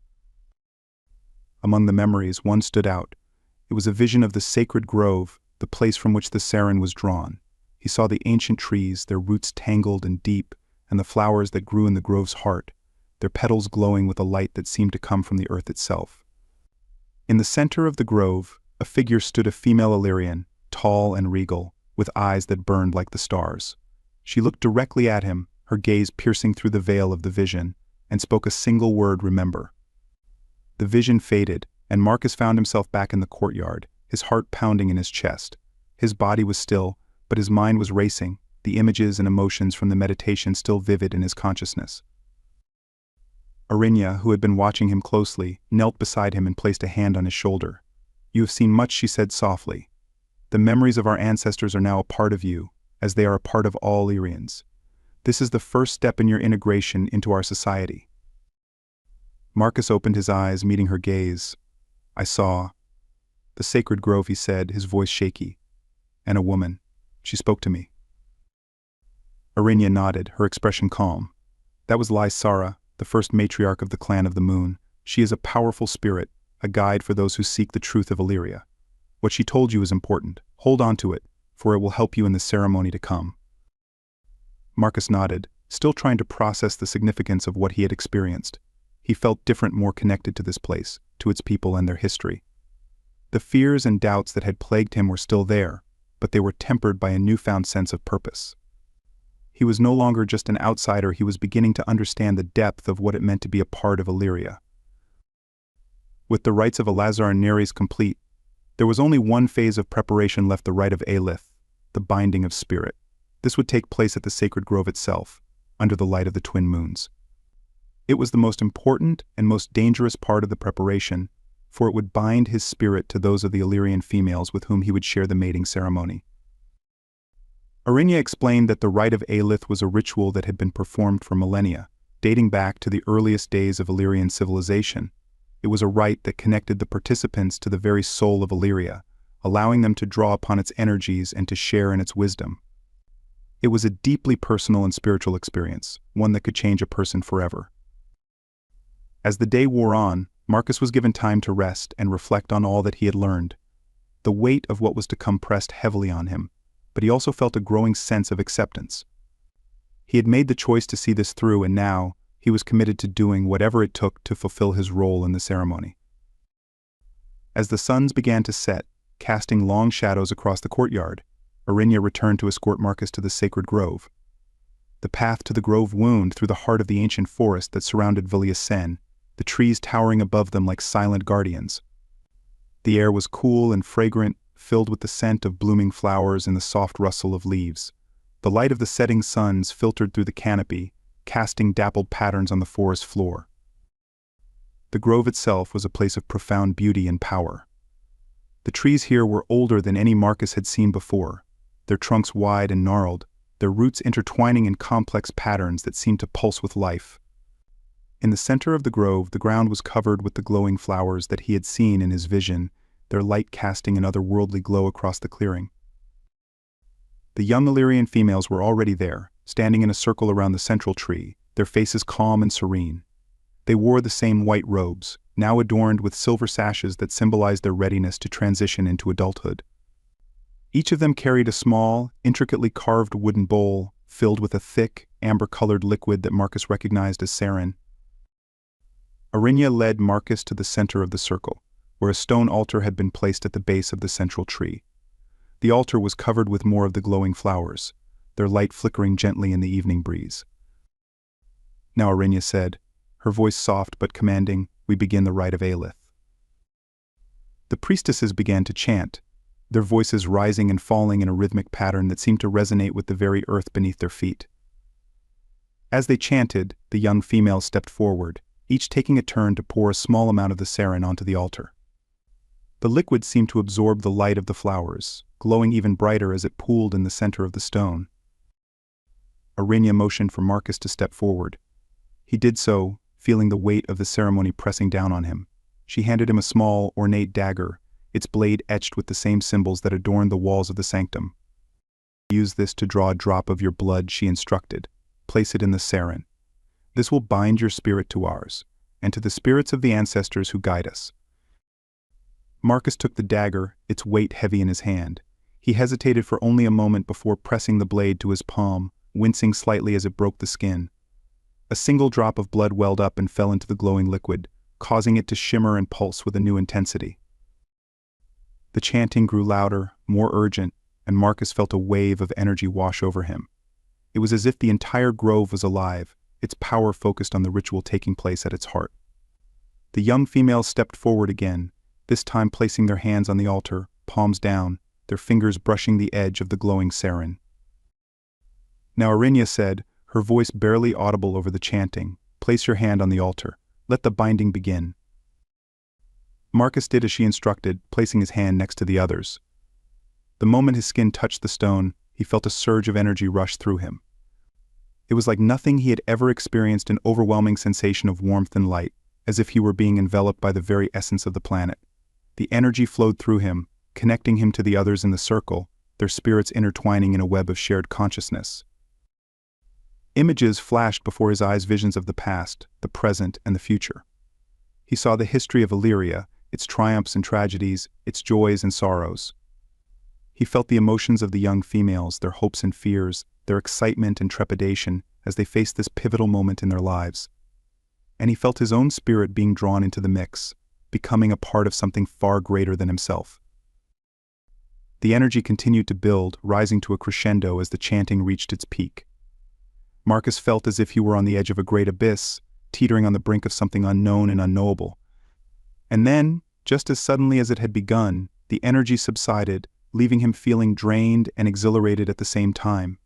S1: Among the memories, one stood out. It was a vision of the sacred grove, the place from which the sarin was drawn. He saw the ancient trees, their roots tangled and deep, and the flowers that grew in the grove's heart, their petals glowing with a light that seemed to come from the earth itself. In the center of the grove, a figure stood, a female Illyrian, tall and regal, with eyes that burned like the stars. She looked directly at him, her gaze piercing through the veil of the vision, and spoke a single word: remember. The vision faded, and Marcus found himself back in the courtyard, his heart pounding in his chest. His body was still, but his mind was racing, the images and emotions from the meditation still vivid in his consciousness. Arinya, who had been watching him closely, knelt beside him and placed a hand on his shoulder. "You have seen much," she said softly. "The memories of our ancestors are now a part of you, as they are a part of all Lyrians. This is the first step in your integration into our society." Marcus opened his eyes, meeting her gaze. "I saw the sacred grove," he said, his voice shaky. "And a woman. She spoke to me." Arinya nodded, her expression calm. "That was Lysara, the first matriarch of the clan of the moon. She is a powerful spirit, a guide for those who seek the truth of Illyria. What she told you is important. Hold on to it, for it will help you in the ceremony to come." Marcus nodded, still trying to process the significance of what he had experienced. He felt different, more connected to this place, to its people and their history. The fears and doubts that had plagued him were still there, but they were tempered by a newfound sense of purpose. He was no longer just an outsider, he was beginning to understand the depth of what it meant to be a part of Illyria. With the rites of Alazar and Neres complete, there was only one phase of preparation left: the rite of Alith, the binding of spirit. This would take place at the sacred grove itself, under the light of the twin moons. It was the most important and most dangerous part of the preparation, for it would bind his spirit to those of the Illyrian females with whom he would share the mating ceremony. Arinya explained that the rite of Alith was a ritual that had been performed for millennia, dating back to the earliest days of Illyrian civilization. It was a rite that connected the participants to the very soul of Illyria, allowing them to draw upon its energies and to share in its wisdom. It was a deeply personal and spiritual experience, one that could change a person forever. As the day wore on, Marcus was given time to rest and reflect on all that he had learned. The weight of what was to come pressed heavily on him, but he also felt a growing sense of acceptance. He had made the choice to see this through, and now he was committed to doing whatever it took to fulfill his role in the ceremony. As the suns began to set, casting long shadows across the courtyard, Arinya returned to escort Marcus to the sacred grove. The path to the grove wound through the heart of the ancient forest that surrounded Villia Sen, the trees towering above them like silent guardians. The air was cool and fragrant, filled with the scent of blooming flowers and the soft rustle of leaves. The light of the setting suns filtered through the canopy, casting dappled patterns on the forest floor. The grove itself was a place of profound beauty and power. The trees here were older than any Marcus had seen before, their trunks wide and gnarled, their roots intertwining in complex patterns that seemed to pulse with life. In the center of the grove, the ground was covered with the glowing flowers that he had seen in his vision, their light casting an otherworldly glow across the clearing. The young Illyrian females were already there, standing in a circle around the central tree, their faces calm and serene. They wore the same white robes, now adorned with silver sashes that symbolized their readiness to transition into adulthood. Each of them carried a small, intricately carved wooden bowl filled with a thick, amber-colored liquid that Marcus recognized as sarin. Arinya led Marcus to the center of the circle, where a stone altar had been placed at the base of the central tree. The altar was covered with more of the glowing flowers, their light flickering gently in the evening breeze. "Now," Arinya said, her voice soft but commanding, "we begin the rite of Alith." The priestesses began to chant, their voices rising and falling in a rhythmic pattern that seemed to resonate with the very earth beneath their feet. As they chanted, the young females stepped forward, each taking a turn to pour a small amount of the sarin onto the altar. The liquid seemed to absorb the light of the flowers, glowing even brighter as it pooled in the center of the stone. Arinya motioned for Marcus to step forward. He did so, feeling the weight of the ceremony pressing down on him. She handed him a small, ornate dagger, its blade etched with the same symbols that adorned the walls of the sanctum. "Use this to draw a drop of your blood," she instructed. "Place it in the sarin. This will bind your spirit to ours, and to the spirits of the ancestors who guide us." Marcus took the dagger, its weight heavy in his hand. He hesitated for only a moment before pressing the blade to his palm, wincing slightly as it broke the skin. A single drop of blood welled up and fell into the glowing liquid, causing it to shimmer and pulse with a new intensity. The chanting grew louder, more urgent, and Marcus felt a wave of energy wash over him. It was as if the entire grove was alive, its power focused on the ritual taking place at its heart. The young females stepped forward again, this time placing their hands on the altar, palms down, their fingers brushing the edge of the glowing sarin. Now Arinya said, her voice barely audible over the chanting, "Place your hand on the altar. Let the binding begin." Marcus did as she instructed, placing his hand next to the others. The moment his skin touched the stone, he felt a surge of energy rush through him. It was like nothing he had ever experienced, an overwhelming sensation of warmth and light, as if he were being enveloped by the very essence of the planet. The energy flowed through him, connecting him to the others in the circle, their spirits intertwining in a web of shared consciousness. Images flashed before his eyes, visions of the past, the present, and the future. He saw the history of Illyria, its triumphs and tragedies, its joys and sorrows. He felt the emotions of the young females, their hopes and fears, their excitement and trepidation as they faced this pivotal moment in their lives. And he felt his own spirit being drawn into the mix, becoming a part of something far greater than himself. The energy continued to build, rising to a crescendo as the chanting reached its peak. Marcus felt as if he were on the edge of a great abyss, teetering on the brink of something unknown and unknowable. And then, just as suddenly as it had begun, the energy subsided, leaving him feeling drained and exhilarated at the same time.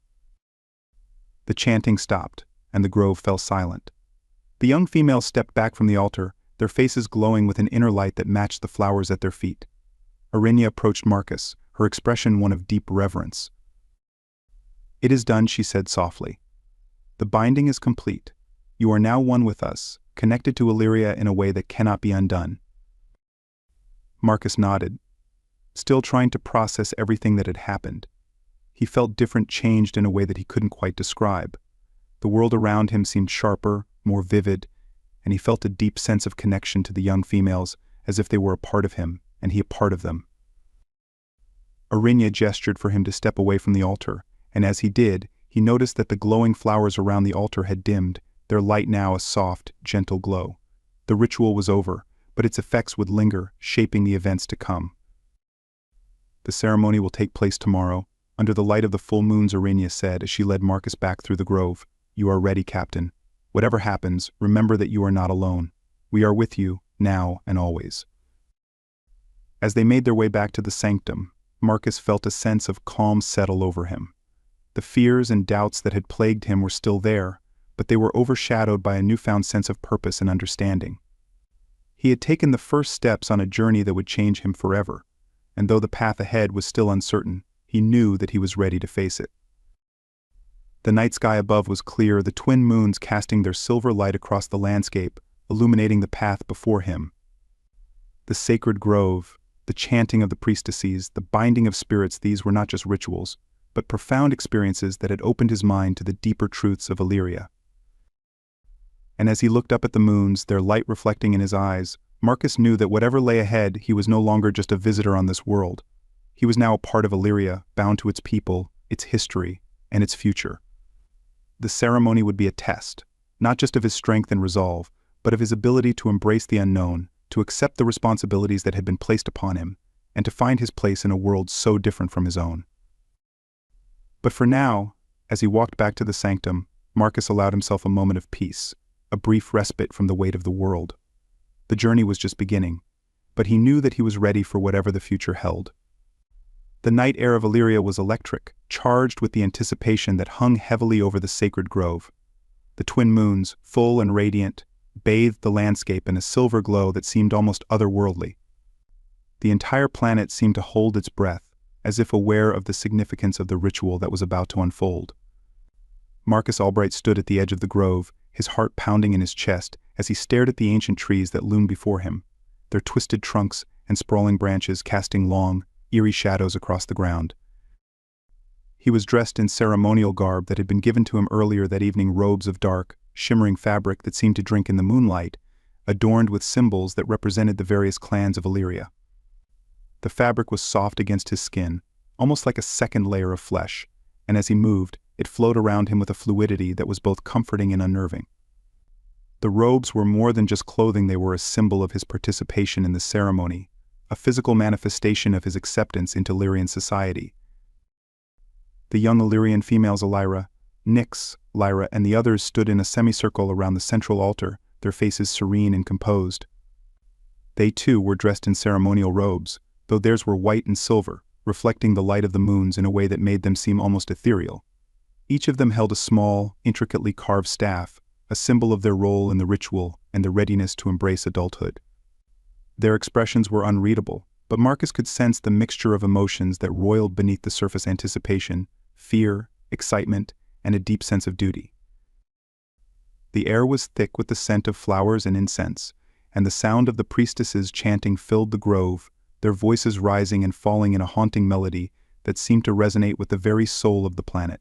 S1: The chanting stopped, and the grove fell silent. The young females stepped back from the altar, their faces glowing with an inner light that matched the flowers at their feet. Arinya approached Marcus, her expression one of deep reverence. "It is done," she said softly. "The binding is complete. You are now one with us, connected to Illyria in a way that cannot be undone." Marcus nodded, still trying to process everything that had happened. He felt different, changed in a way that he couldn't quite describe. The world around him seemed sharper, more vivid, and he felt a deep sense of connection to the young females, as if they were a part of him, and he a part of them. Arinya gestured for him to step away from the altar, and as he did, he noticed that the glowing flowers around the altar had dimmed, their light now a soft, gentle glow. The ritual was over, but its effects would linger, shaping the events to come. "The ceremony will take place tomorrow, under the light of the full moons," Arinya said as she led Marcus back through the grove. "You are ready, Captain. Whatever happens, remember that you are not alone. We are with you, now and always." As they made their way back to the sanctum, Marcus felt a sense of calm settle over him. The fears and doubts that had plagued him were still there, but they were overshadowed by a newfound sense of purpose and understanding. He had taken the first steps on a journey that would change him forever, and though the path ahead was still uncertain, he knew that he was ready to face it. The night sky above was clear, the twin moons casting their silver light across the landscape, illuminating the path before him. The sacred grove, the chanting of the priestesses, the binding of spirits, these were not just rituals, but profound experiences that had opened his mind to the deeper truths of Illyria. And as he looked up at the moons, their light reflecting in his eyes, Marcus knew that whatever lay ahead, he was no longer just a visitor on this world. He was now a part of Illyria, bound to its people, its history, and its future. The ceremony would be a test, not just of his strength and resolve, but of his ability to embrace the unknown, to accept the responsibilities that had been placed upon him, and to find his place in a world so different from his own. But for now, as he walked back to the sanctum, Marcus allowed himself a moment of peace, a brief respite from the weight of the world. The journey was just beginning, but he knew that he was ready for whatever the future held. The night air of Illyria was electric, charged with the anticipation that hung heavily over the sacred grove. The twin moons, full and radiant, bathed the landscape in a silver glow that seemed almost otherworldly. The entire planet seemed to hold its breath, as if aware of the significance of the ritual that was about to unfold. Marcus Albright stood at the edge of the grove, his heart pounding in his chest as he stared at the ancient trees that loomed before him, their twisted trunks and sprawling branches casting long, eerie shadows across the ground. He was dressed in ceremonial garb that had been given to him earlier that evening, robes of dark, shimmering fabric that seemed to drink in the moonlight, adorned with symbols that represented the various clans of Illyria. The fabric was soft against his skin, almost like a second layer of flesh, and as he moved, it flowed around him with a fluidity that was both comforting and unnerving. The robes were more than just clothing, they were a symbol of his participation in the ceremony, a physical manifestation of his acceptance into Illyrian society. The young Illyrian females, Elira, Nyx, Lyra, and the others stood in a semicircle around the central altar, their faces serene and composed. They too were dressed in ceremonial robes, though theirs were white and silver, reflecting the light of the moons in a way that made them seem almost ethereal. Each of them held a small, intricately carved staff, a symbol of their role in the ritual and the readiness to embrace adulthood. Their expressions were unreadable, but Marcus could sense the mixture of emotions that roiled beneath the surface: anticipation, fear, excitement, and a deep sense of duty. The air was thick with the scent of flowers and incense, and the sound of the priestesses chanting filled the grove, their voices rising and falling in a haunting melody that seemed to resonate with the very soul of the planet.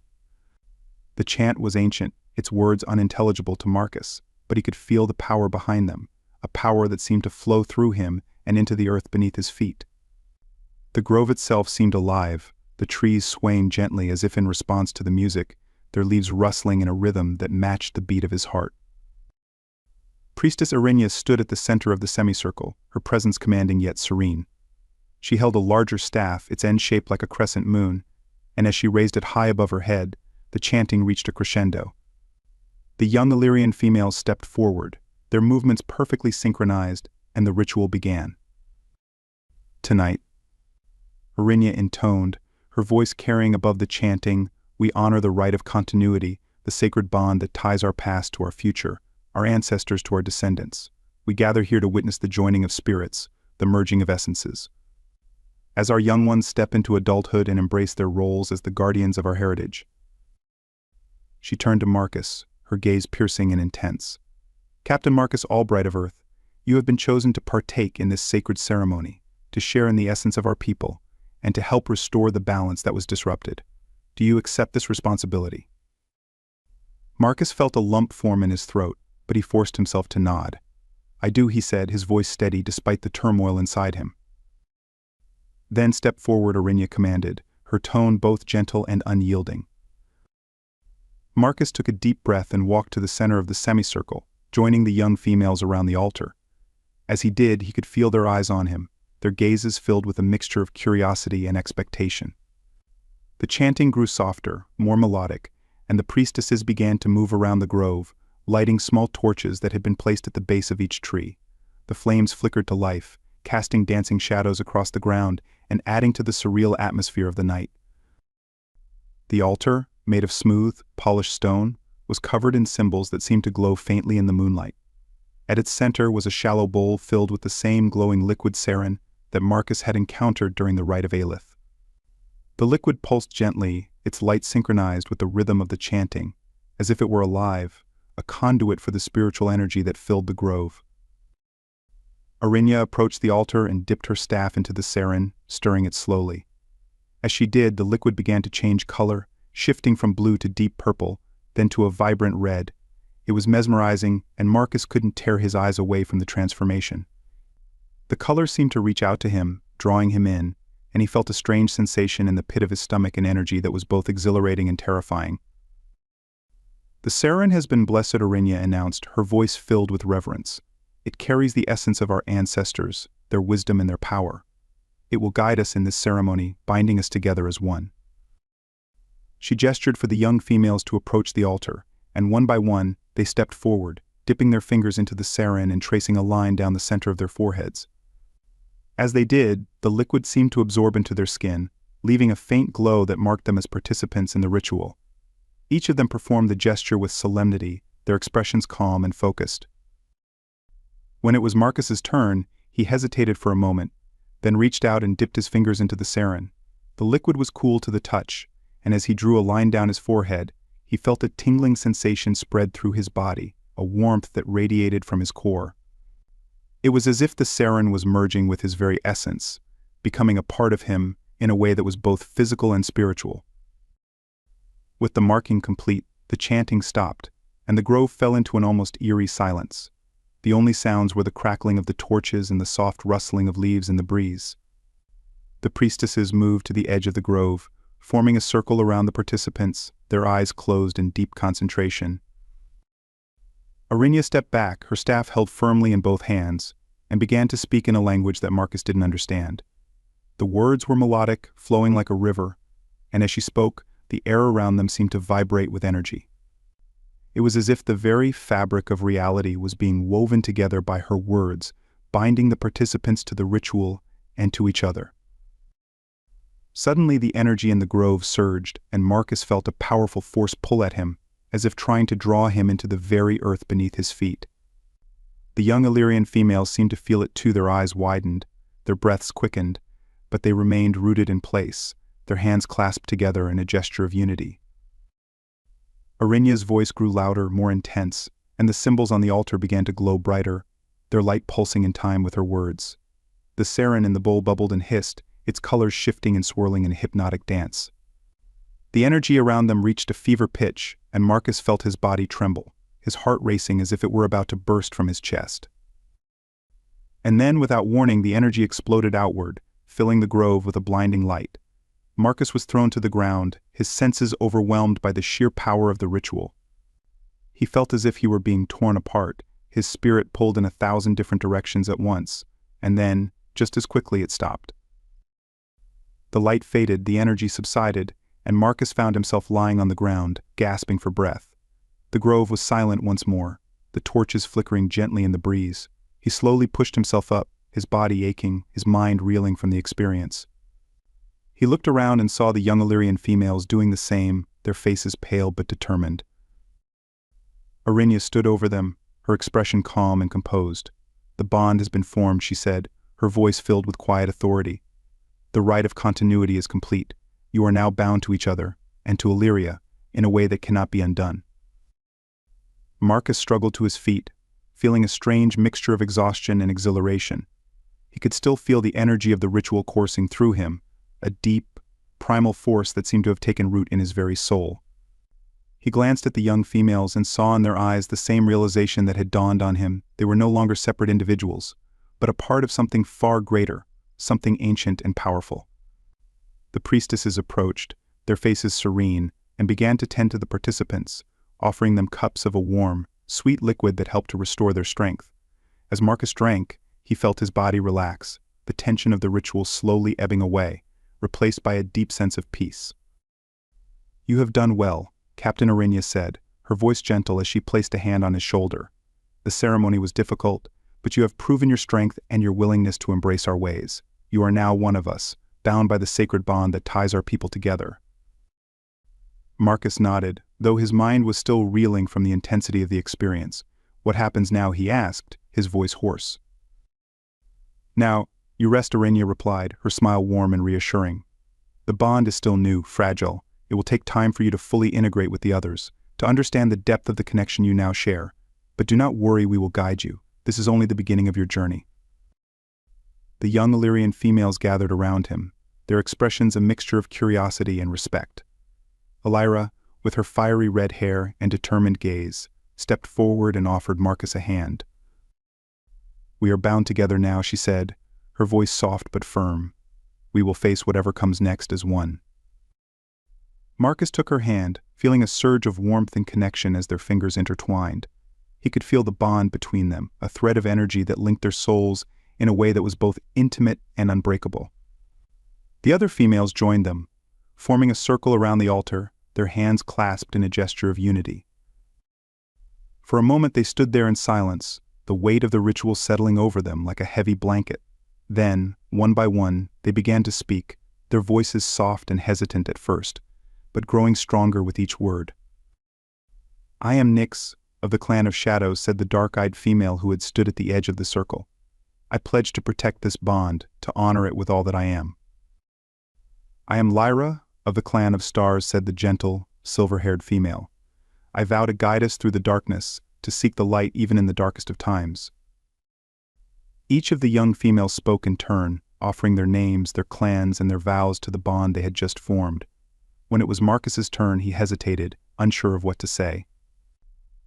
S1: The chant was ancient, its words unintelligible to Marcus, but he could feel the power behind them, a power that seemed to flow through him and into the earth beneath his feet. The grove itself seemed alive, the trees swaying gently as if in response to the music, their leaves rustling in a rhythm that matched the beat of his heart. Priestess Erinia stood at the center of the semicircle, her presence commanding yet serene. She held a larger staff, its end shaped like a crescent moon, and as she raised it high above her head, the chanting reached a crescendo. The young Illyrian females stepped forward, their movements perfectly synchronized, and the ritual began. Tonight, Erinia intoned, her voice carrying above the chanting, we honor the right of continuity, the sacred bond that ties our past to our future, our ancestors to our descendants. We gather here to witness the joining of spirits, the merging of essences. As our young ones step into adulthood and embrace their roles as the guardians of our heritage. She turned to Marcus, her gaze piercing and intense. Captain Marcus Albright of Earth, you have been chosen to partake in this sacred ceremony, to share in the essence of our people, and to help restore the balance that was disrupted. Do you accept this responsibility? Marcus felt a lump form in his throat, but he forced himself to nod. I do, he said, his voice steady despite the turmoil inside him. Then step forward, Erinia commanded, her tone both gentle and unyielding. Marcus took a deep breath and walked to the center of the semicircle, joining the young females around the altar. As he did, he could feel their eyes on him, their gazes filled with a mixture of curiosity and expectation. The chanting grew softer, more melodic, and the priestesses began to move around the grove, lighting small torches that had been placed at the base of each tree. The flames flickered to life, casting dancing shadows across the ground and adding to the surreal atmosphere of the night. The altar, made of smooth, polished stone, was covered in symbols that seemed to glow faintly in the moonlight. At its center was a shallow bowl filled with the same glowing liquid sarin that Marcus had encountered during the rite of Aelith. The liquid pulsed gently, its light synchronized with the rhythm of the chanting, as if it were alive, a conduit for the spiritual energy that filled the grove. Erinia approached the altar and dipped her staff into the sarin, stirring it slowly. As she did, the liquid began to change color, shifting from blue to deep purple, then to a vibrant red. It was mesmerizing, and Marcus couldn't tear his eyes away from the transformation. The color seemed to reach out to him, drawing him in, and he felt a strange sensation in the pit of his stomach, an energy that was both exhilarating and terrifying. The sarin has been blessed, Erinia announced, her voice filled with reverence. It carries the essence of our ancestors, their wisdom and their power. It will guide us in this ceremony, binding us together as one. She gestured for the young females to approach the altar, and one by one, they stepped forward, dipping their fingers into the sarin and tracing a line down the center of their foreheads. As they did, the liquid seemed to absorb into their skin, leaving a faint glow that marked them as participants in the ritual. Each of them performed the gesture with solemnity, their expressions calm and focused. When it was Marcus's turn, he hesitated for a moment, then reached out and dipped his fingers into the sarin. The liquid was cool to the touch, and as he drew a line down his forehead, he felt a tingling sensation spread through his body, a warmth that radiated from his core. It was as if the sarin was merging with his very essence, becoming a part of him in a way that was both physical and spiritual. With the marking complete, the chanting stopped, and the grove fell into an almost eerie silence. The only sounds were the crackling of the torches and the soft rustling of leaves in the breeze. The priestesses moved to the edge of the grove, forming a circle around the participants, their eyes closed in deep concentration. Erinia stepped back, her staff held firmly in both hands, and began to speak in a language that Marcus didn't understand. The words were melodic, flowing like a river, and as she spoke, the air around them seemed to vibrate with energy. It was as if the very fabric of reality was being woven together by her words, binding the participants to the ritual and to each other. Suddenly the energy in the grove surged, and Marcus felt a powerful force pull at him, as if trying to draw him into the very earth beneath his feet. The young Illyrian females seemed to feel it too. Their eyes widened, their breaths quickened, but they remained rooted in place, their hands clasped together in a gesture of unity. Arinya's voice grew louder, more intense, and the symbols on the altar began to glow brighter, their light pulsing in time with her words. The sarin in the bowl bubbled and hissed, its colors shifting and swirling in a hypnotic dance. The energy around them reached a fever pitch, and Marcus felt his body tremble, his heart racing as if it were about to burst from his chest. And then, without warning, the energy exploded outward, filling the grove with a blinding light. Marcus was thrown to the ground, his senses overwhelmed by the sheer power of the ritual. He felt as if he were being torn apart, his spirit pulled in 1,000 different directions at once, and then, just as quickly, it stopped. The light faded, the energy subsided, and Marcus found himself lying on the ground, gasping for breath. The grove was silent once more, the torches flickering gently in the breeze. He slowly pushed himself up, his body aching, his mind reeling from the experience. He looked around and saw the young Illyrian females doing the same, their faces pale but determined. Arinya stood over them, her expression calm and composed. "The bond has been formed," she said, her voice filled with quiet authority. "The rite of continuity is complete. You are now bound to each other, and to Illyria, in a way that cannot be undone." Marcus struggled to his feet, feeling a strange mixture of exhaustion and exhilaration. He could still feel the energy of the ritual coursing through him, a deep, primal force that seemed to have taken root in his very soul. He glanced at the young females and saw in their eyes the same realization that had dawned on him. They were no longer separate individuals, but a part of something far greater, something ancient and powerful. The priestesses approached, their faces serene, and began to tend to the participants, offering them cups of a warm, sweet liquid that helped to restore their strength. As Marcus drank, he felt his body relax, the tension of the ritual slowly ebbing away, replaced by a deep sense of peace. "You have done well," Captain Arinya said, her voice gentle as she placed a hand on his shoulder. "The ceremony was difficult, but you have proven your strength and your willingness to embrace our ways. You are now one of us, bound by the sacred bond that ties our people together." Marcus nodded, though his mind was still reeling from the intensity of the experience. "What happens now?" he asked, his voice hoarse. "Now, you rest," Arinya replied, her smile warm and reassuring. "The bond is still new, fragile. It will take time for you to fully integrate with the others, to understand the depth of the connection you now share. But do not worry, we will guide you. This is only the beginning of your journey." The young Illyrian females gathered around him, their expressions a mixture of curiosity and respect. Elira, with her fiery red hair and determined gaze, stepped forward and offered Marcus a hand. "We are bound together now," she said, her voice soft but firm. "We will face whatever comes next as one." Marcus took her hand, feeling a surge of warmth and connection as their fingers intertwined. He could feel the bond between them, a thread of energy that linked their souls in a way that was both intimate and unbreakable. The other females joined them, forming a circle around the altar, their hands clasped in a gesture of unity. For a moment they stood there in silence, the weight of the ritual settling over them like a heavy blanket. Then, one by one, they began to speak, their voices soft and hesitant at first, but growing stronger with each word. "I am Nyx, of the clan of Shadows," said the dark-eyed female who had stood at the edge of the circle. "I pledge to protect this bond, to honor it with all that I am." "I am Lyra, of the clan of Stars," said the gentle, silver-haired female. "I vow to guide us through the darkness, to seek the light even in the darkest of times." Each of the young females spoke in turn, offering their names, their clans, and their vows to the bond they had just formed. When it was Marcus's turn, he hesitated, unsure of what to say.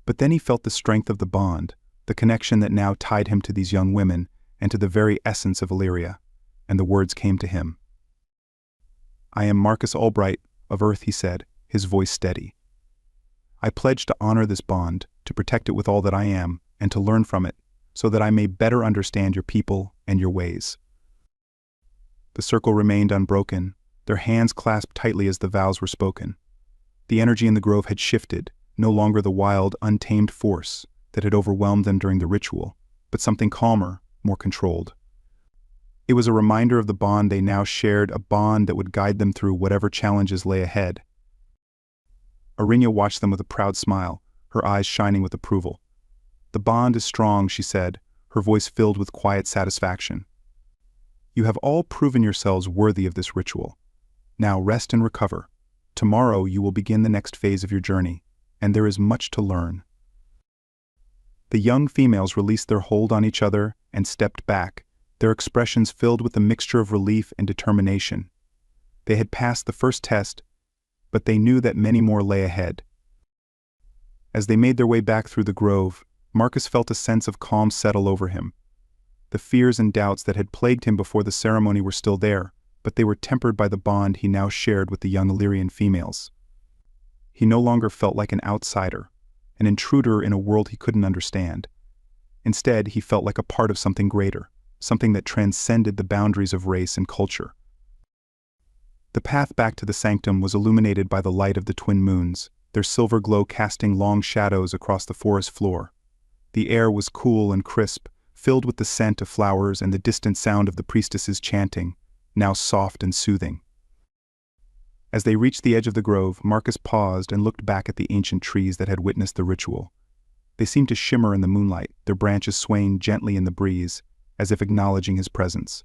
S1: But then he felt the strength of the bond, the connection that now tied him to these young women and to the very essence of Illyria, and the words came to him. "I am Marcus Albright, of Earth," he said, his voice steady. "I pledge to honor this bond, to protect it with all that I am, and to learn from it, so that I may better understand your people and your ways." The circle remained unbroken, their hands clasped tightly as the vows were spoken. The energy in the grove had shifted, no longer the wild, untamed force that had overwhelmed them during the ritual, but something calmer, more controlled. It was a reminder of the bond they now shared, a bond that would guide them through whatever challenges lay ahead. Arinya watched them with a proud smile, her eyes shining with approval. "The bond is strong," she said, her voice filled with quiet satisfaction. "You have all proven yourselves worthy of this ritual. Now rest and recover. Tomorrow you will begin the next phase of your journey, and there is much to learn." The young females released their hold on each other and stepped back, their expressions filled with a mixture of relief and determination. They had passed the first test, but they knew that many more lay ahead. As they made their way back through the grove, Marcus felt a sense of calm settle over him. The fears and doubts that had plagued him before the ceremony were still there, but they were tempered by the bond he now shared with the young Illyrian females. He no longer felt like an outsider, an intruder in a world he couldn't understand. Instead, he felt like a part of something greater, something that transcended the boundaries of race and culture. The path back to the sanctum was illuminated by the light of the twin moons, their silver glow casting long shadows across the forest floor. The air was cool and crisp, filled with the scent of flowers and the distant sound of the priestesses chanting, now soft and soothing. As they reached the edge of the grove, Marcus paused and looked back at the ancient trees that had witnessed the ritual. They seemed to shimmer in the moonlight, their branches swaying gently in the breeze, as if acknowledging his presence.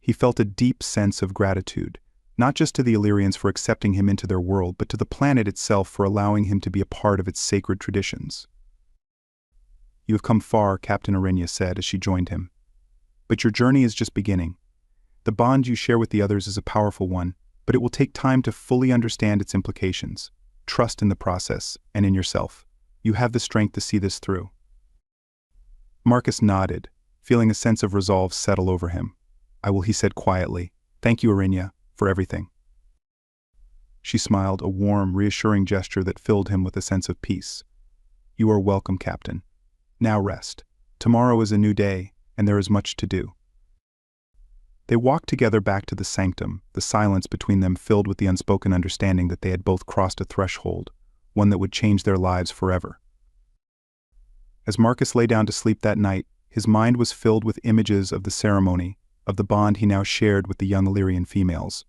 S1: He felt a deep sense of gratitude, not just to the Illyrians for accepting him into their world, but to the planet itself for allowing him to be a part of its sacred traditions. "You have come far," Captain Arinya said as she joined him. "But your journey is just beginning. The bond you share with the others is a powerful one, but it will take time to fully understand its implications. Trust in the process and in yourself. You have the strength to see this through." Marcus nodded, feeling a sense of resolve settle over him. "I will," he said quietly. "Thank you, Arinya, for everything." She smiled, a warm, reassuring gesture that filled him with a sense of peace. "You are welcome, Captain. Now rest. Tomorrow is a new day, and there is much to do." They walked together back to the sanctum, the silence between them filled with the unspoken understanding that they had both crossed a threshold, one that would change their lives forever. As Marcus lay down to sleep that night, his mind was filled with images of the ceremony, of the bond he now shared with the young Illyrian females.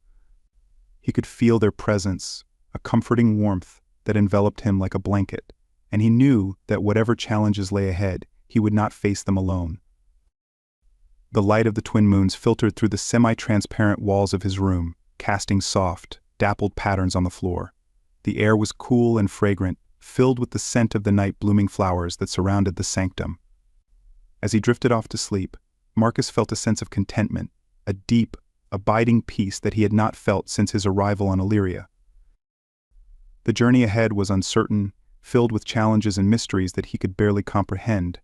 S1: He could feel their presence, a comforting warmth that enveloped him like a blanket, and he knew that whatever challenges lay ahead, he would not face them alone. The light of the twin moons filtered through the semi-transparent walls of his room, casting soft, dappled patterns on the floor. The air was cool and fragrant, filled with the scent of the night-blooming flowers that surrounded the sanctum. As he drifted off to sleep, Marcus felt a sense of contentment, a deep, abiding peace that he had not felt since his arrival on Illyria. The journey ahead was uncertain, filled with challenges and mysteries that he could barely comprehend,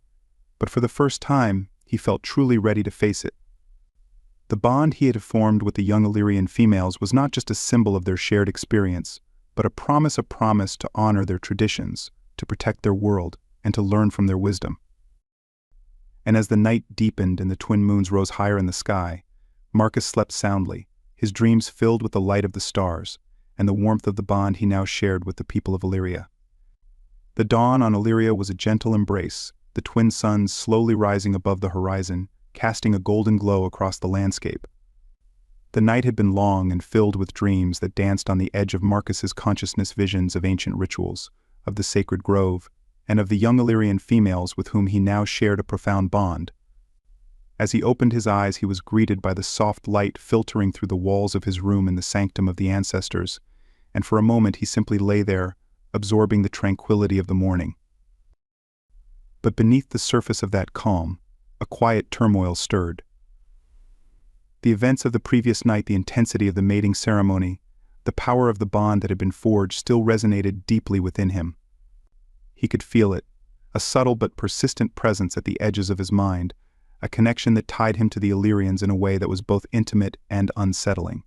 S1: but for the first time, he felt truly ready to face it. The bond he had formed with the young Illyrian females was not just a symbol of their shared experience, but a promise to honor their traditions, to protect their world, and to learn from their wisdom. And as the night deepened and the twin moons rose higher in the sky, Marcus slept soundly, his dreams filled with the light of the stars, and the warmth of the bond he now shared with the people of Illyria. The dawn on Illyria was a gentle embrace, the twin suns slowly rising above the horizon, casting a golden glow across the landscape. The night had been long and filled with dreams that danced on the edge of Marcus's consciousness, visions of ancient rituals, of the sacred grove, and of the young Illyrian females with whom he now shared a profound bond. As he opened his eyes, he was greeted by the soft light filtering through the walls of his room in the sanctum of the ancestors, and for a moment he simply lay there, absorbing the tranquility of the morning. But beneath the surface of that calm, a quiet turmoil stirred. The events of the previous night, the intensity of the mating ceremony, the power of the bond that had been forged still resonated deeply within him. He could feel it, a subtle but persistent presence at the edges of his mind, a connection that tied him to the Illyrians in a way that was both intimate and unsettling.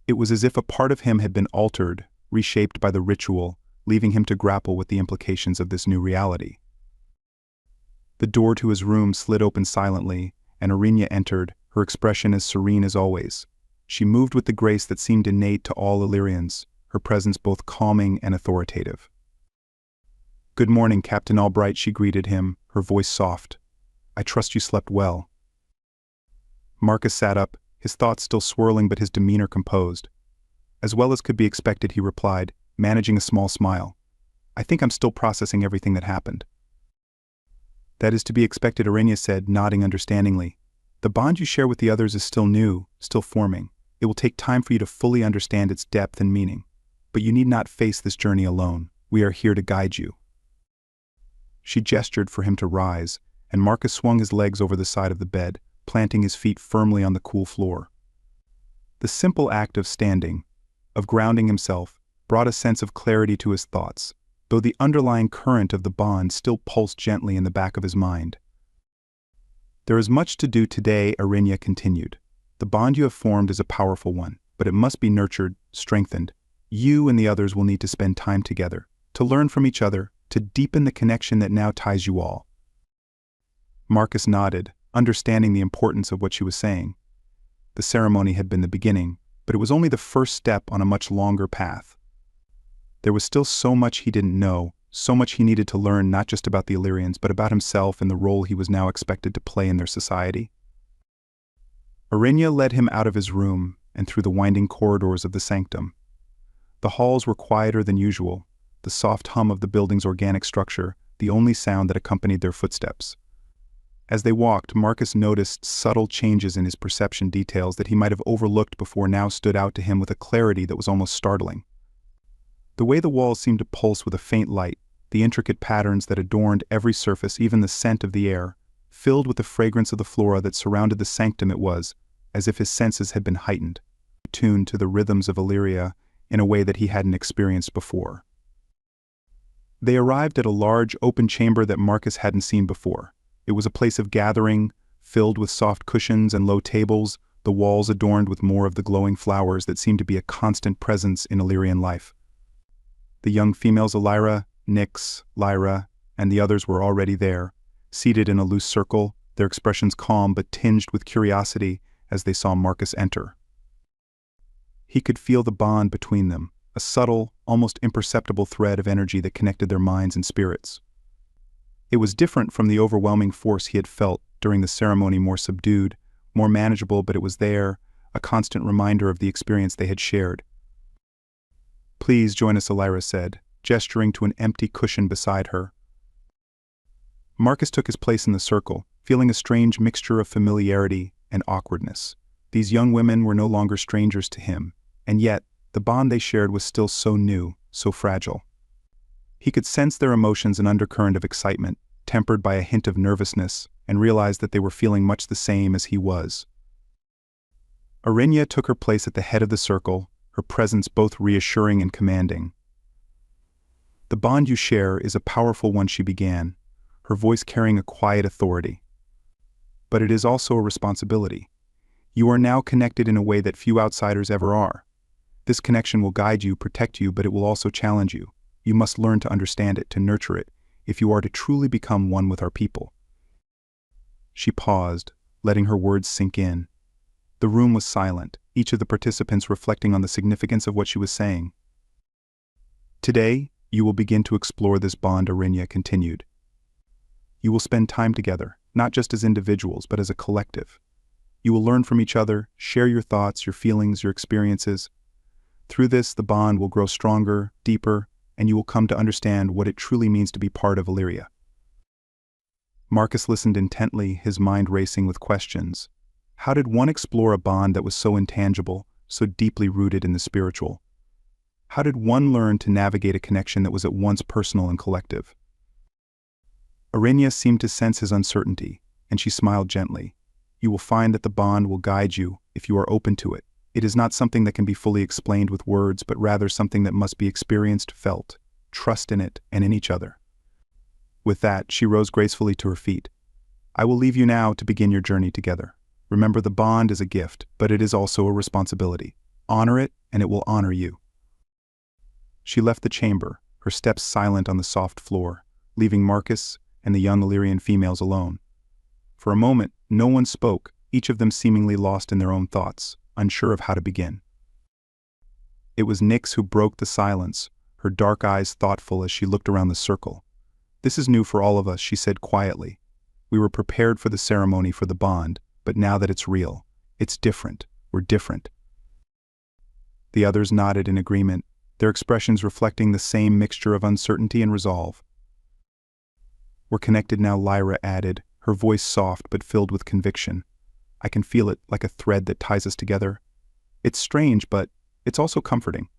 S1: It was as if a part of him had been altered, reshaped by the ritual, leaving him to grapple with the implications of this new reality. The door to his room slid open silently, and Arinya entered, her expression as serene as always. She moved with the grace that seemed innate to all Illyrians, her presence both calming and authoritative. "Good morning, Captain Albright," she greeted him, her voice soft. "I trust you slept well." Marcus sat up, his thoughts still swirling but his demeanor composed. "As well as could be expected," he replied, managing a small smile. "I think I'm still processing everything that happened." "That is to be expected," Arenya said, nodding understandingly. "The bond you share with the others is still new, still forming. It will take time for you to fully understand its depth and meaning. But you need not face this journey alone. We are here to guide you." She gestured for him to rise, and Marcus swung his legs over the side of the bed, planting his feet firmly on the cool floor. The simple act of standing, of grounding himself, brought a sense of clarity to his thoughts, though the underlying current of the bond still pulsed gently in the back of his mind. "There is much to do today," Arenya continued. "The bond you have formed is a powerful one, but it must be nurtured, strengthened. You and the others will need to spend time together, to learn from each other, to deepen the connection that now ties you all." Marcus nodded, understanding the importance of what she was saying. The ceremony had been the beginning, but it was only the first step on a much longer path. There was still so much he didn't know, so much he needed to learn, not just about the Illyrians but about himself and the role he was now expected to play in their society. Arenya led him out of his room and through the winding corridors of the sanctum. The halls were quieter than usual, the soft hum of the building's organic structure, the only sound that accompanied their footsteps. As they walked, Marcus noticed subtle changes in his perception, details that he might have overlooked before now stood out to him with a clarity that was almost startling. The way the walls seemed to pulse with a faint light, the intricate patterns that adorned every surface, even the scent of the air, filled with the fragrance of the flora that surrounded the sanctum, it was as if his senses had been heightened, tuned to the rhythms of Illyria in a way that he hadn't experienced before. They arrived at a large, open chamber that Marcus hadn't seen before. It was a place of gathering, filled with soft cushions and low tables, the walls adorned with more of the glowing flowers that seemed to be a constant presence in Illyrian life. The young females Elira, Nyx, Lyra, and the others were already there, seated in a loose circle, their expressions calm but tinged with curiosity as they saw Marcus enter. He could feel the bond between them, a subtle, almost imperceptible thread of energy that connected their minds and spirits. It was different from the overwhelming force he had felt during the ceremony, more subdued, more manageable, but it was there, a constant reminder of the experience they had shared. "Please join us," Elira said, gesturing to an empty cushion beside her. Marcus took his place in the circle, feeling a strange mixture of familiarity and awkwardness. These young women were no longer strangers to him, and yet, the bond they shared was still so new, so fragile. He could sense their emotions, an undercurrent of excitement, tempered by a hint of nervousness, and realized that they were feeling much the same as he was. Arenya took her place at the head of the circle, her presence both reassuring and commanding. "The bond you share is a powerful one," she began, her voice carrying a quiet authority. "But it is also a responsibility. You are now connected in a way that few outsiders ever are. This connection will guide you, protect you, but it will also challenge you. You must learn to understand it, to nurture it, if you are to truly become one with our people." She paused, letting her words sink in. The room was silent, each of the participants reflecting on the significance of what she was saying. "Today, you will begin to explore this bond," Arenya continued. "You will spend time together, not just as individuals, but as a collective. You will learn from each other, share your thoughts, your feelings, your experiences. Through this, the bond will grow stronger, deeper, and you will come to understand what it truly means to be part of Illyria." Marcus listened intently, his mind racing with questions. How did one explore a bond that was so intangible, so deeply rooted in the spiritual? How did one learn to navigate a connection that was at once personal and collective? Arenya seemed to sense his uncertainty, and she smiled gently. "You will find that the bond will guide you if you are open to it. It is not something that can be fully explained with words, but rather something that must be experienced, felt. Trust in it and in each other." With that, she rose gracefully to her feet. "I will leave you now to begin your journey together. Remember, the bond is a gift, but it is also a responsibility. Honor it, and it will honor you." She left the chamber, her steps silent on the soft floor, leaving Marcus and the young Illyrian females alone. For a moment, no one spoke, each of them seemingly lost in their own thoughts, unsure of how to begin. It was Nyx who broke the silence, her dark eyes thoughtful as she looked around the circle. "This is new for all of us," she said quietly. "We were prepared for the ceremony for the bond, but now that it's real, it's different. We're different." The others nodded in agreement, their expressions reflecting the same mixture of uncertainty and resolve. "We're connected now," Lyra added, her voice soft but filled with conviction. "I can feel it like a thread that ties us together. It's strange, but it's also comforting."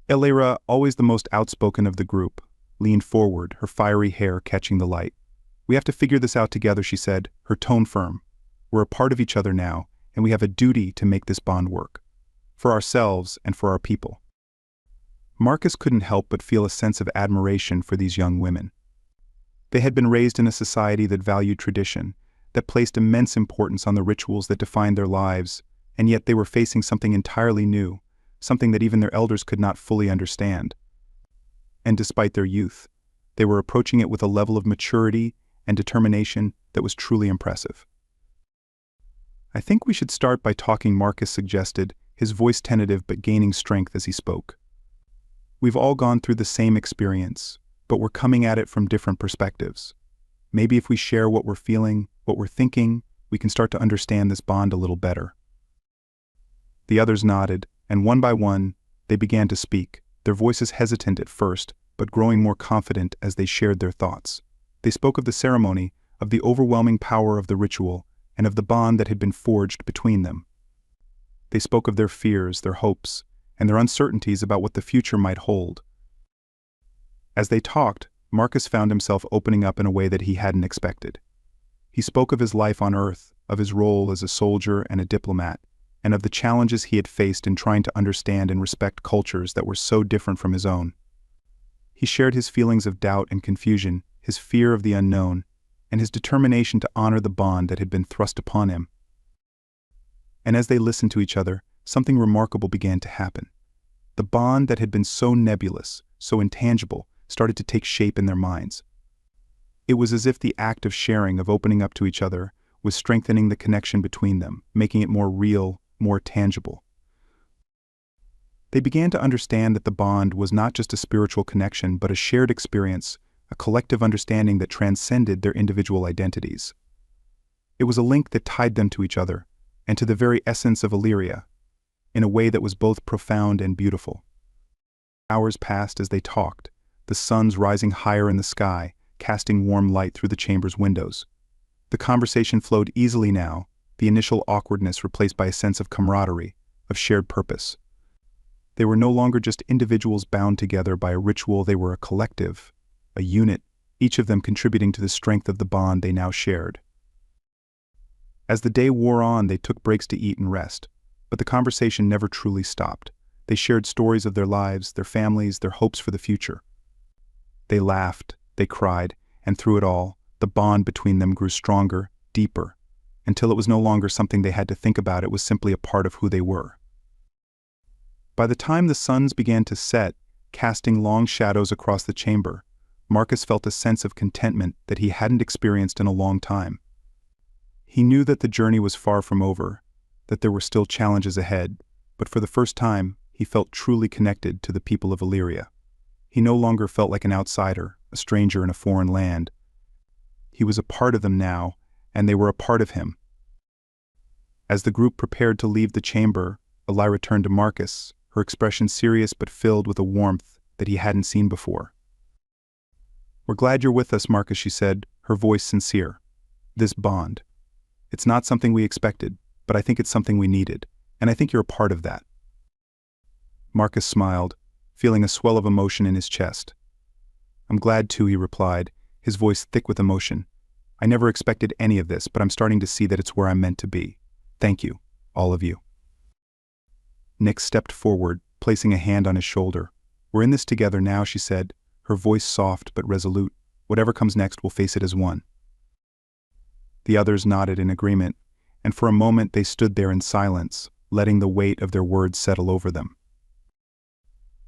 S1: Elira, always the most outspoken of the group, leaned forward, her fiery hair catching the light. "We have to figure this out together," she said, her tone firm. "We're a part of each other now, and we have a duty to make this bond work. For ourselves and for our people." Marcus couldn't help but feel a sense of admiration for these young women. They had been raised in a society that valued tradition, that placed immense importance on the rituals that defined their lives, and yet they were facing something entirely new, something that even their elders could not fully understand. And despite their youth, they were approaching it with a level of maturity and determination that was truly impressive. "I think we should start by talking," Marcus suggested, his voice tentative but gaining strength as he spoke. "We've all gone through the same experience, but we're coming at it from different perspectives. Maybe if we share what we're feeling, what we're thinking, we can start to understand this bond a little better." The others nodded, and one by one, they began to speak, their voices hesitant at first, but growing more confident as they shared their thoughts. They spoke of the ceremony, of the overwhelming power of the ritual, and of the bond that had been forged between them. They spoke of their fears, their hopes, and their uncertainties about what the future might hold. As they talked, Marcus found himself opening up in a way that he hadn't expected. He spoke of his life on Earth, of his role as a soldier and a diplomat, and of the challenges he had faced in trying to understand and respect cultures that were so different from his own. He shared his feelings of doubt and confusion, his fear of the unknown, and his determination to honor the bond that had been thrust upon him. And as they listened to each other, something remarkable began to happen. The bond that had been so nebulous, so intangible, started to take shape in their minds. It was as if the act of sharing, of opening up to each other, was strengthening the connection between them, making it more real, more tangible. They began to understand that the bond was not just a spiritual connection, but a shared experience, a collective understanding that transcended their individual identities. It was a link that tied them to each other, and to the very essence of Illyria, in a way that was both profound and beautiful. Hours passed as they talked, the suns rising higher in the sky, casting warm light through the chamber's windows. The conversation flowed easily now, the initial awkwardness replaced by a sense of camaraderie, of shared purpose. They were no longer just individuals bound together by a ritual, they were a collective, a unit, each of them contributing to the strength of the bond they now shared. As the day wore on, they took breaks to eat and rest, but the conversation never truly stopped. They shared stories of their lives, their families, their hopes for the future. They laughed, they cried, and through it all, the bond between them grew stronger, deeper, until it was no longer something they had to think about, it was simply a part of who they were. By the time the suns began to set, casting long shadows across the chamber, Marcus felt a sense of contentment that he hadn't experienced in a long time. He knew that the journey was far from over, that there were still challenges ahead, but for the first time, he felt truly connected to the people of Illyria. He no longer felt like an outsider, a stranger in a foreign land. He was a part of them now, and they were a part of him. As the group prepared to leave the chamber, Illyria turned to Marcus, her expression serious but filled with a warmth that he hadn't seen before. "We're glad you're with us, Marcus," she said, her voice sincere. "This bond. It's not something we expected, but I think it's something we needed, and I think you're a part of that." Marcus smiled, feeling a swell of emotion in his chest. "I'm glad too," he replied, his voice thick with emotion. "I never expected any of this, but I'm starting to see that it's where I'm meant to be. Thank you, all of you." Nyx stepped forward, placing a hand on his shoulder. "We're in this together now," she said, her voice soft but resolute. "Whatever comes next, we'll face it as one." The others nodded in agreement, and for a moment they stood there in silence, letting the weight of their words settle over them.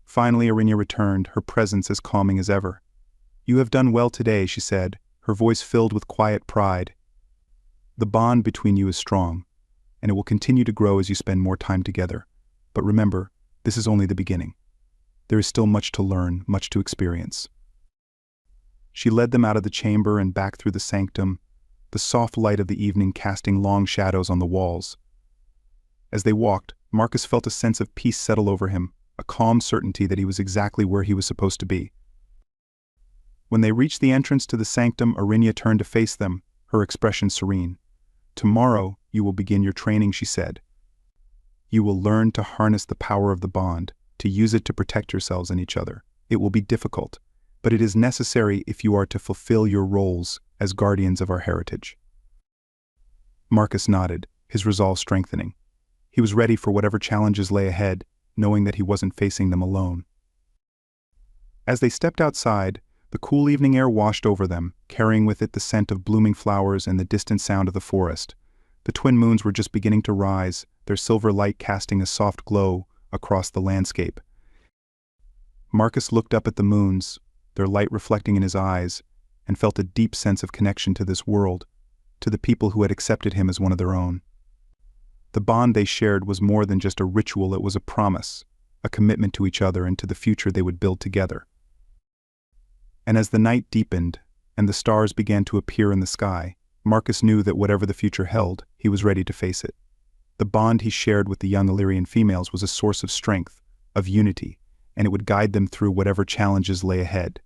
S1: Finally, Arinya returned, her presence as calming as ever. "You have done well today," she said, her voice filled with quiet pride. "The bond between you is strong, and it will continue to grow as you spend more time together. But remember, This is only the beginning. There is still much to learn, much to experience. She led them out of the chamber and back through the sanctum, the soft light of the evening casting long shadows on the walls. As they walked, Marcus felt a sense of peace settle over him, a calm certainty that he was exactly where he was supposed to be. When they reached the entrance to the sanctum, Arinia turned to face them, her expression serene. "Tomorrow, you will begin your training," she said. "You will learn to harness the power of the bond, to use it to protect yourselves and each other. It will be difficult, but it is necessary if you are to fulfill your roles as guardians of our heritage." Marcus nodded, his resolve strengthening. He was ready for whatever challenges lay ahead, knowing that he wasn't facing them alone. As they stepped outside, the cool evening air washed over them, carrying with it the scent of blooming flowers and the distant sound of the forest. The twin moons were just beginning to rise, their silver light casting a soft glow across the landscape. Marcus looked up at the moons, their light reflecting in his eyes, and felt a deep sense of connection to this world, to the people who had accepted him as one of their own. The bond they shared was more than just a ritual, it was a promise, a commitment to each other and to the future they would build together. And as the night deepened, and the stars began to appear in the sky, Marcus knew that whatever the future held, he was ready to face it. The bond he shared with the young Illyrian females was a source of strength, of unity, and it would guide them through whatever challenges lay ahead.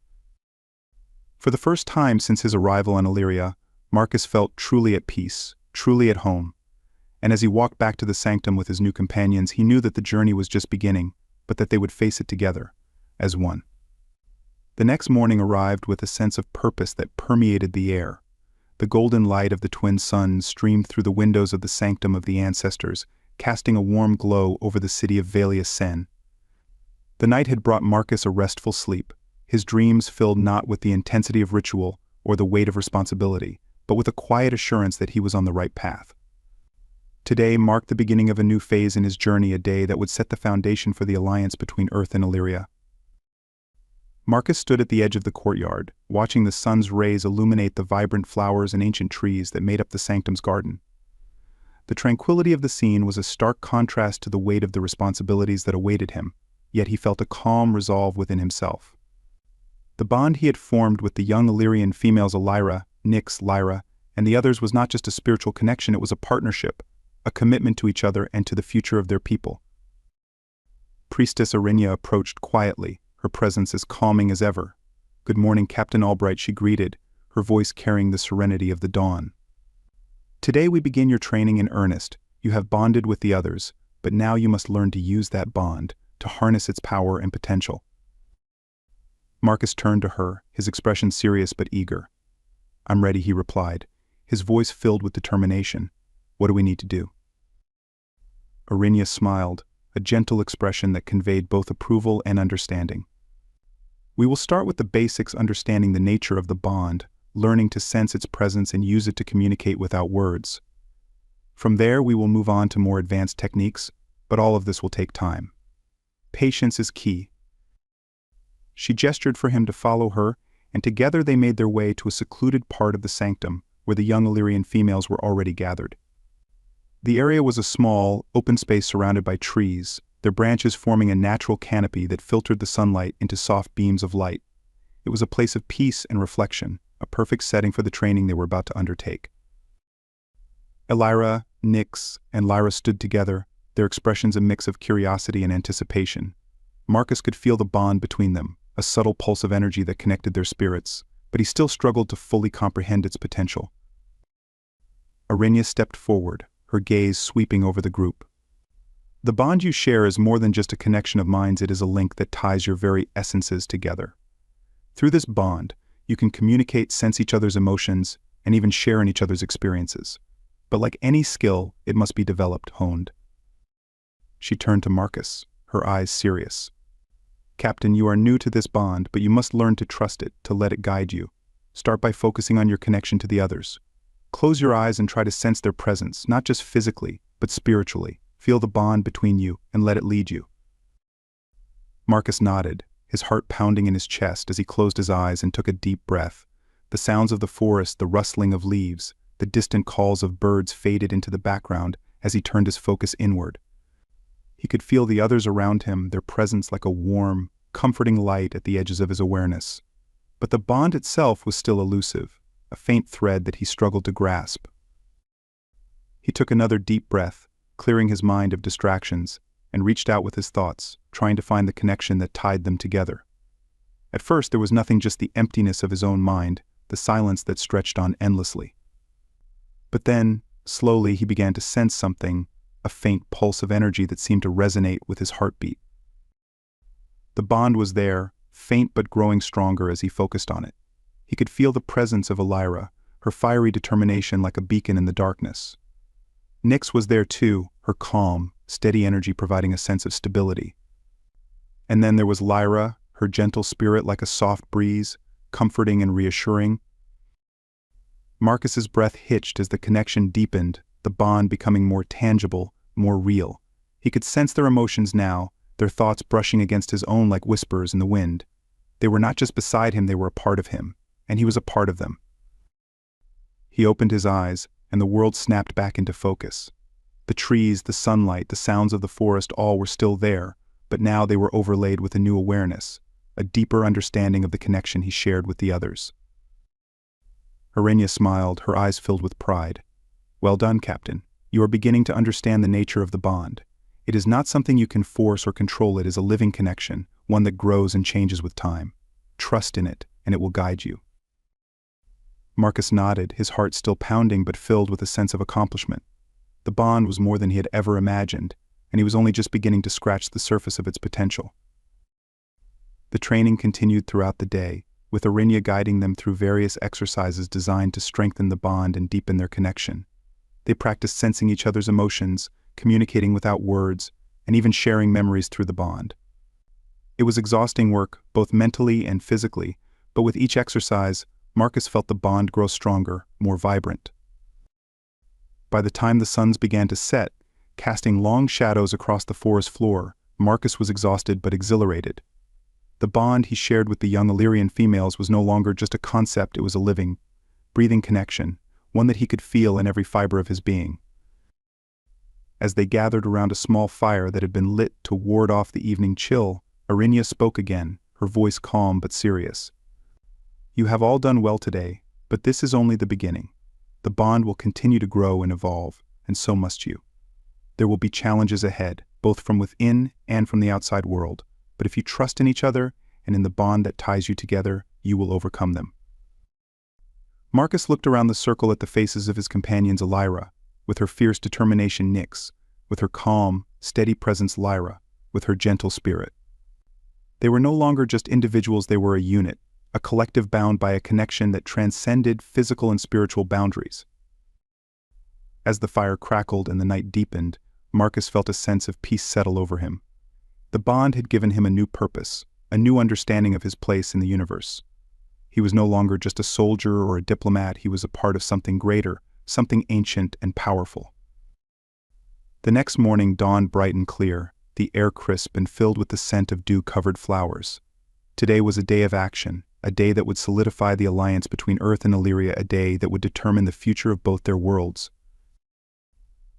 S1: For the first time since his arrival on Illyria, Marcus felt truly at peace, truly at home. And as he walked back to the sanctum with his new companions, he knew that the journey was just beginning, but that they would face it together, as one. The next morning arrived with a sense of purpose that permeated the air. The golden light of the twin suns streamed through the windows of the sanctum of the ancestors, casting a warm glow over the city of Valius Sen. The night had brought Marcus a restful sleep, his dreams filled not with the intensity of ritual or the weight of responsibility, but with a quiet assurance that he was on the right path. Today marked the beginning of a new phase in his journey, a day that would set the foundation for the alliance between Earth and Illyria. Marcus stood at the edge of the courtyard, watching the sun's rays illuminate the vibrant flowers and ancient trees that made up the sanctum's garden. The tranquility of the scene was a stark contrast to the weight of the responsibilities that awaited him, yet he felt a calm resolve within himself. The bond he had formed with the young Illyrian females Elira, Nyx, Lyra, and the others was not just a spiritual connection, it was a partnership, a commitment to each other and to the future of their people. Priestess Arinia approached quietly, her presence as calming as ever. "Good morning, Captain Albright," she greeted, her voice carrying the serenity of the dawn. "Today we begin your training in earnest. You have bonded with the others, but now you must learn to use that bond, to harness its power and potential." Marcus turned to her, his expression serious but eager. "I'm ready," he replied, his voice filled with determination. "What do we need to do?" Arinia smiled, a gentle expression that conveyed both approval and understanding. "We will start with the basics, understanding the nature of the bond, learning to sense its presence and use it to communicate without words. From there, we will move on to more advanced techniques, but all of this will take time. Patience is key." She gestured for him to follow her, and together they made their way to a secluded part of the sanctum, where the young Illyrian females were already gathered. The area was a small, open space surrounded by trees, their branches forming a natural canopy that filtered the sunlight into soft beams of light. It was a place of peace and reflection, a perfect setting for the training they were about to undertake. Elira, Nyx, and Lyra stood together, their expressions a mix of curiosity and anticipation. Marcus could feel the bond between them, a subtle pulse of energy that connected their spirits, but he still struggled to fully comprehend its potential. Arinia stepped forward, her gaze sweeping over the group. "The bond you share is more than just a connection of minds, it is a link that ties your very essences together. Through this bond, you can communicate, sense each other's emotions, and even share in each other's experiences. But like any skill, it must be developed, honed." She turned to Marcus, her eyes serious. "Captain, you are new to this bond, but you must learn to trust it, to let it guide you. Start by focusing on your connection to the others. Close your eyes and try to sense their presence, not just physically, but spiritually. Feel the bond between you and let it lead you." Marcus nodded, his heart pounding in his chest as he closed his eyes and took a deep breath. The sounds of the forest, the rustling of leaves, the distant calls of birds faded into the background as he turned his focus inward. He could feel the others around him, their presence like a warm, comforting light at the edges of his awareness. But the bond itself was still elusive, a faint thread that he struggled to grasp. He took another deep breath, clearing his mind of distractions, and reached out with his thoughts, trying to find the connection that tied them together. At first there was nothing, just the emptiness of his own mind, the silence that stretched on endlessly. But then, slowly he began to sense something, a faint pulse of energy that seemed to resonate with his heartbeat. The bond was there, faint but growing stronger as he focused on it. He could feel the presence of Elira, her fiery determination like a beacon in the darkness. Nyx was there too, her calm, steady energy providing a sense of stability. And then there was Lyra, her gentle spirit like a soft breeze, comforting and reassuring. Marcus's breath hitched as the connection deepened, the bond becoming more tangible, more real. He could sense their emotions now, their thoughts brushing against his own like whispers in the wind. They were not just beside him, they were a part of him, and he was a part of them. He opened his eyes, and the world snapped back into focus. The trees, the sunlight, the sounds of the forest, all were still there, but now they were overlaid with a new awareness, a deeper understanding of the connection he shared with the others. Arenya smiled, her eyes filled with pride. "Well done, Captain. You are beginning to understand the nature of the bond. It is not something you can force or control. It is a living connection, one that grows and changes with time. Trust in it, and it will guide you." Marcus nodded, his heart still pounding but filled with a sense of accomplishment. The bond was more than he had ever imagined, and he was only just beginning to scratch the surface of its potential. The training continued throughout the day, with Arenya guiding them through various exercises designed to strengthen the bond and deepen their connection. They practiced sensing each other's emotions, communicating without words, and even sharing memories through the bond. It was exhausting work, both mentally and physically, but with each exercise, Marcus felt the bond grow stronger, more vibrant. By the time the suns began to set, casting long shadows across the forest floor, Marcus was exhausted but exhilarated. The bond he shared with the young Illyrian females was no longer just a concept, it was a living, breathing connection, one that he could feel in every fiber of his being. As they gathered around a small fire that had been lit to ward off the evening chill, Arenya spoke again, her voice calm but serious. "You have all done well today, but this is only the beginning. The bond will continue to grow and evolve, and so must you. There will be challenges ahead, both from within and from the outside world, but if you trust in each other and in the bond that ties you together, you will overcome them." Marcus looked around the circle at the faces of his companions, Elira, with her fierce determination, Nyx, with her calm, steady presence, Lyra, with her gentle spirit. They were no longer just individuals, they were a unit, a collective bound by a connection that transcended physical and spiritual boundaries. As the fire crackled and the night deepened, Marcus felt a sense of peace settle over him. The bond had given him a new purpose, a new understanding of his place in the universe. He was no longer just a soldier or a diplomat, he was a part of something greater, something ancient and powerful. The next morning dawned bright and clear, the air crisp and filled with the scent of dew-covered flowers. Today was a day of action, a day that would solidify the alliance between Earth and Illyria, a day that would determine the future of both their worlds.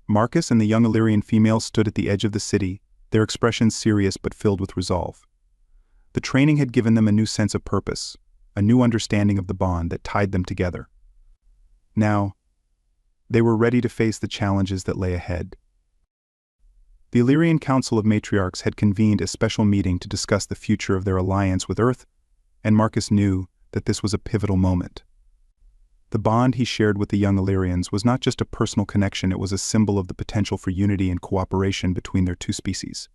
S1: Marcus and the young Illyrian female stood at the edge of the city, their expressions serious but filled with resolve. The training had given them a new sense of purpose, a new understanding of the bond that tied them together. Now, they were ready to face the challenges that lay ahead. The Illyrian Council of Matriarchs had convened a special meeting to discuss the future of their alliance with Earth, and Marcus knew that this was a pivotal moment. The bond he shared with the young Illyrians was not just a personal connection, it was a symbol of the potential for unity and cooperation between their two species.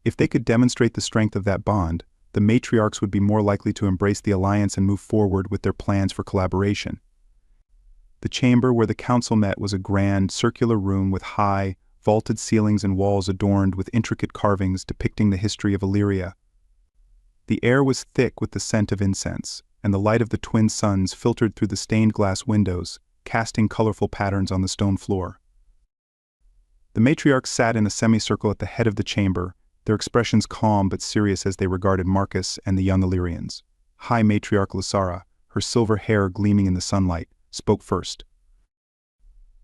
S1: If they could demonstrate the strength of that bond, the matriarchs would be more likely to embrace the alliance and move forward with their plans for collaboration. The chamber where the council met was a grand, circular room with high, vaulted ceilings and walls adorned with intricate carvings depicting the history of Illyria. The air was thick with the scent of incense, and the light of the twin suns filtered through the stained glass windows, casting colorful patterns on the stone floor. The matriarchs sat in a semicircle at the head of the chamber, their expressions calm but serious as they regarded Marcus and the young Illyrians. High Matriarch Lysara, her silver hair gleaming in the sunlight, spoke first.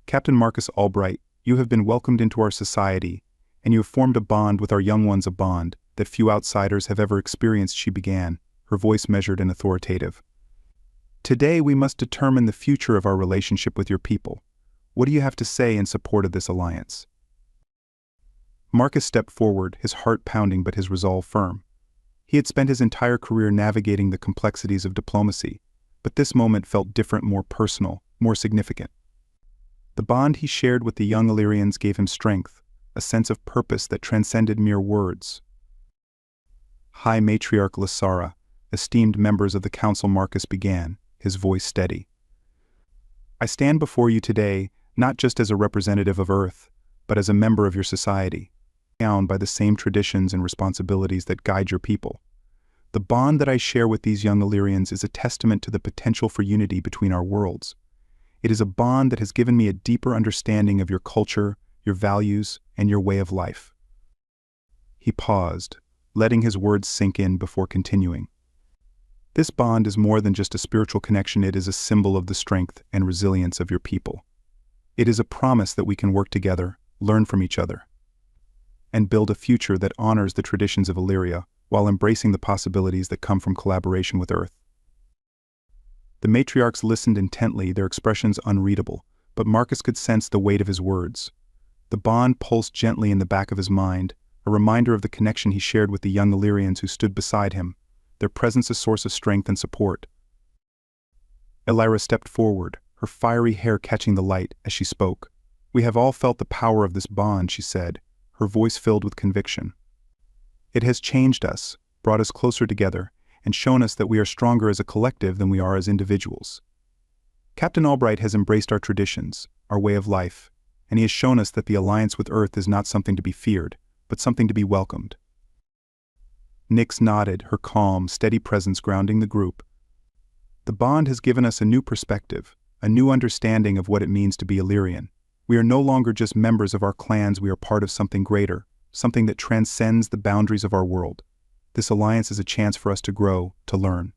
S1: "Captain Marcus Albright, you have been welcomed into our society, and you have formed a bond with our young ones, a bond that few outsiders have ever experienced, she began, her voice measured and authoritative. Today we must determine the future of our relationship with your people. What do you have to say in support of this alliance? Marcus stepped forward, his heart pounding but his resolve firm. He had spent his entire career navigating the complexities of diplomacy, but this moment felt different, more personal, more significant. The bond he shared with the young Illyrians gave him strength, a sense of purpose that transcended mere words. High Matriarch Lysara, esteemed members of the council, Marcus began, his voice steady. I stand before you today not just as a representative of Earth, but as a member of your society, bound by the same traditions and responsibilities that guide your people. The bond that I share with these young Illyrians is a testament to the potential for unity between our worlds. It is a bond that has given me a deeper understanding of your culture, your values, and your way of life. He paused, letting his words sink in before continuing. This bond is more than just a spiritual connection, it is a symbol of the strength and resilience of your people. It is a promise that we can work together, learn from each other, and build a future that honors the traditions of Illyria while embracing the possibilities that come from collaboration with Earth. The matriarchs listened intently, their expressions unreadable, but Marcus could sense the weight of his words. The bond pulsed gently in the back of his mind, a reminder of the connection he shared with the young Illyrians who stood beside him, their presence a source of strength and support. Elira stepped forward, her fiery hair catching the light as she spoke. We have all felt the power of this bond, she said, her voice filled with conviction. It has changed us, brought us closer together, and shown us that we are stronger as a collective than we are as individuals. Captain Albright has embraced our traditions, our way of life, and he has shown us that the alliance with Earth is not something to be feared, but something to be welcomed. Nyx nodded, her calm, steady presence grounding the group. The bond has given us a new perspective, a new understanding of what it means to be Illyrian. We are no longer just members of our clans, we are part of something greater, something that transcends the boundaries of our world. This alliance is a chance for us to grow, to learn,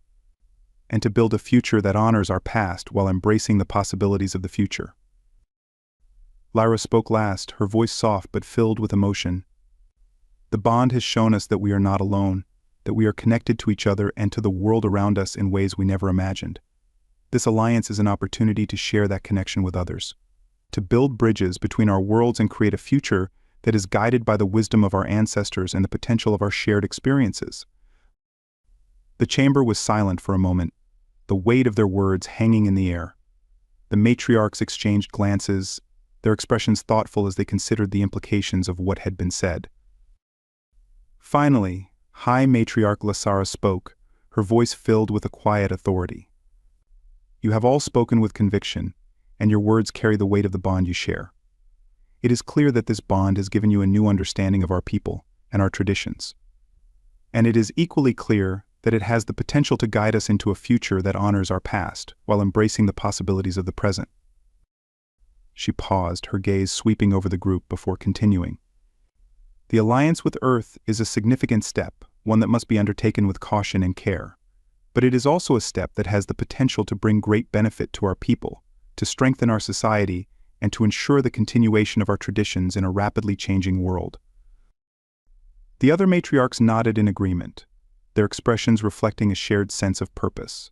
S1: and to build a future that honors our past while embracing the possibilities of the future. Lyra spoke last, her voice soft but filled with emotion. The bond has shown us that we are not alone, that we are connected to each other and to the world around us in ways we never imagined. This alliance is an opportunity to share that connection with others, to build bridges between our worlds and create a future that is guided by the wisdom of our ancestors and the potential of our shared experiences. The chamber was silent for a moment, the weight of their words hanging in the air. The matriarchs exchanged glances, their expressions thoughtful as they considered the implications of what had been said. Finally, High Matriarch Lysara spoke, her voice filled with a quiet authority. You have all spoken with conviction, and your words carry the weight of the bond you share. It is clear that this bond has given you a new understanding of our people and our traditions. And it is equally clear that it has the potential to guide us into a future that honors our past while embracing the possibilities of the present. She paused, her gaze sweeping over the group before continuing. The alliance with Earth is a significant step, one that must be undertaken with caution and care. But it is also a step that has the potential to bring great benefit to our people, to strengthen our society, and to ensure the continuation of our traditions in a rapidly changing world. The other matriarchs nodded in agreement, their expressions reflecting a shared sense of purpose.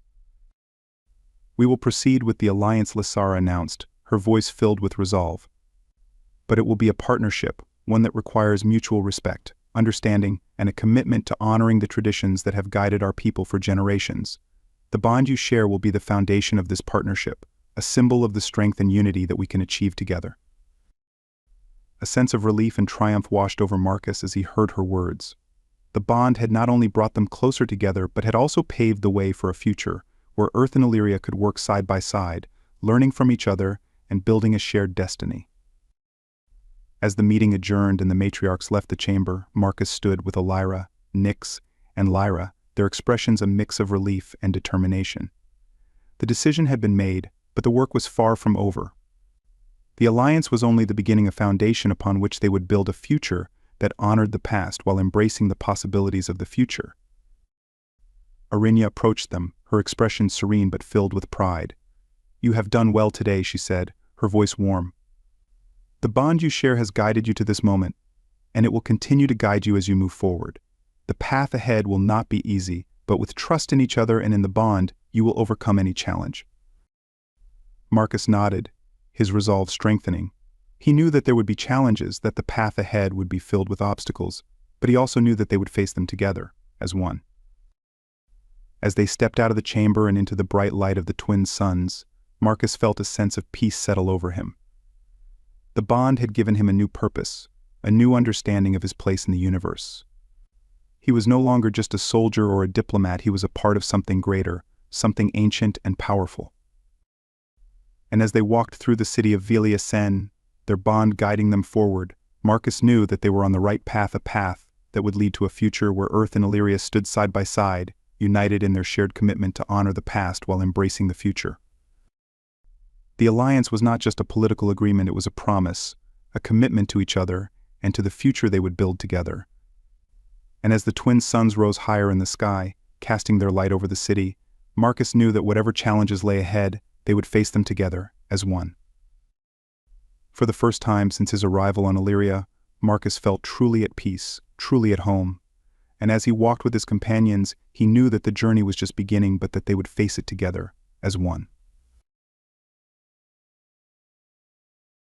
S1: We will proceed with the alliance, Lysara announced, her voice filled with resolve. But it will be a partnership, one that requires mutual respect, understanding, and a commitment to honoring the traditions that have guided our people for generations. The bond you share will be the foundation of this partnership, a symbol of the strength and unity that we can achieve together. A sense of relief and triumph washed over Marcus as he heard her words. The bond had not only brought them closer together but had also paved the way for a future where Earth and Illyria could work side by side, learning from each other and building a shared destiny. As the meeting adjourned and the matriarchs left the chamber, Marcus stood with Elira, Nyx, and Lyra, their expressions a mix of relief and determination. The decision had been made, but the work was far from over. The alliance was only the beginning, a foundation upon which they would build a future that honored the past while embracing the possibilities of the future. Arinya approached them, her expression serene but filled with pride. You have done well today, she said, her voice warm. The bond you share has guided you to this moment, and it will continue to guide you as you move forward. The path ahead will not be easy, but with trust in each other and in the bond, you will overcome any challenge." Marcus nodded, his resolve strengthening. He knew that there would be challenges, that the path ahead would be filled with obstacles, but he also knew that they would face them together, as one. As they stepped out of the chamber and into the bright light of the twin suns, Marcus felt a sense of peace settle over him. The bond had given him a new purpose, a new understanding of his place in the universe. He was no longer just a soldier or a diplomat, he was a part of something greater, something ancient and powerful. And as they walked through the city of Velia-Sen, their bond guiding them forward, Marcus knew that they were on the right path, a path that would lead to a future where Earth and Illyria stood side by side, united in their shared commitment to honor the past while embracing the future. The alliance was not just a political agreement, it was a promise, a commitment to each other and to the future they would build together. And as the twin suns rose higher in the sky, casting their light over the city, Marcus knew that whatever challenges lay ahead, they would face them together, as one. For the first time since his arrival on Illyria, Marcus felt truly at peace, truly at home. And as he walked with his companions, he knew that the journey was just beginning, but that they would face it together, as one.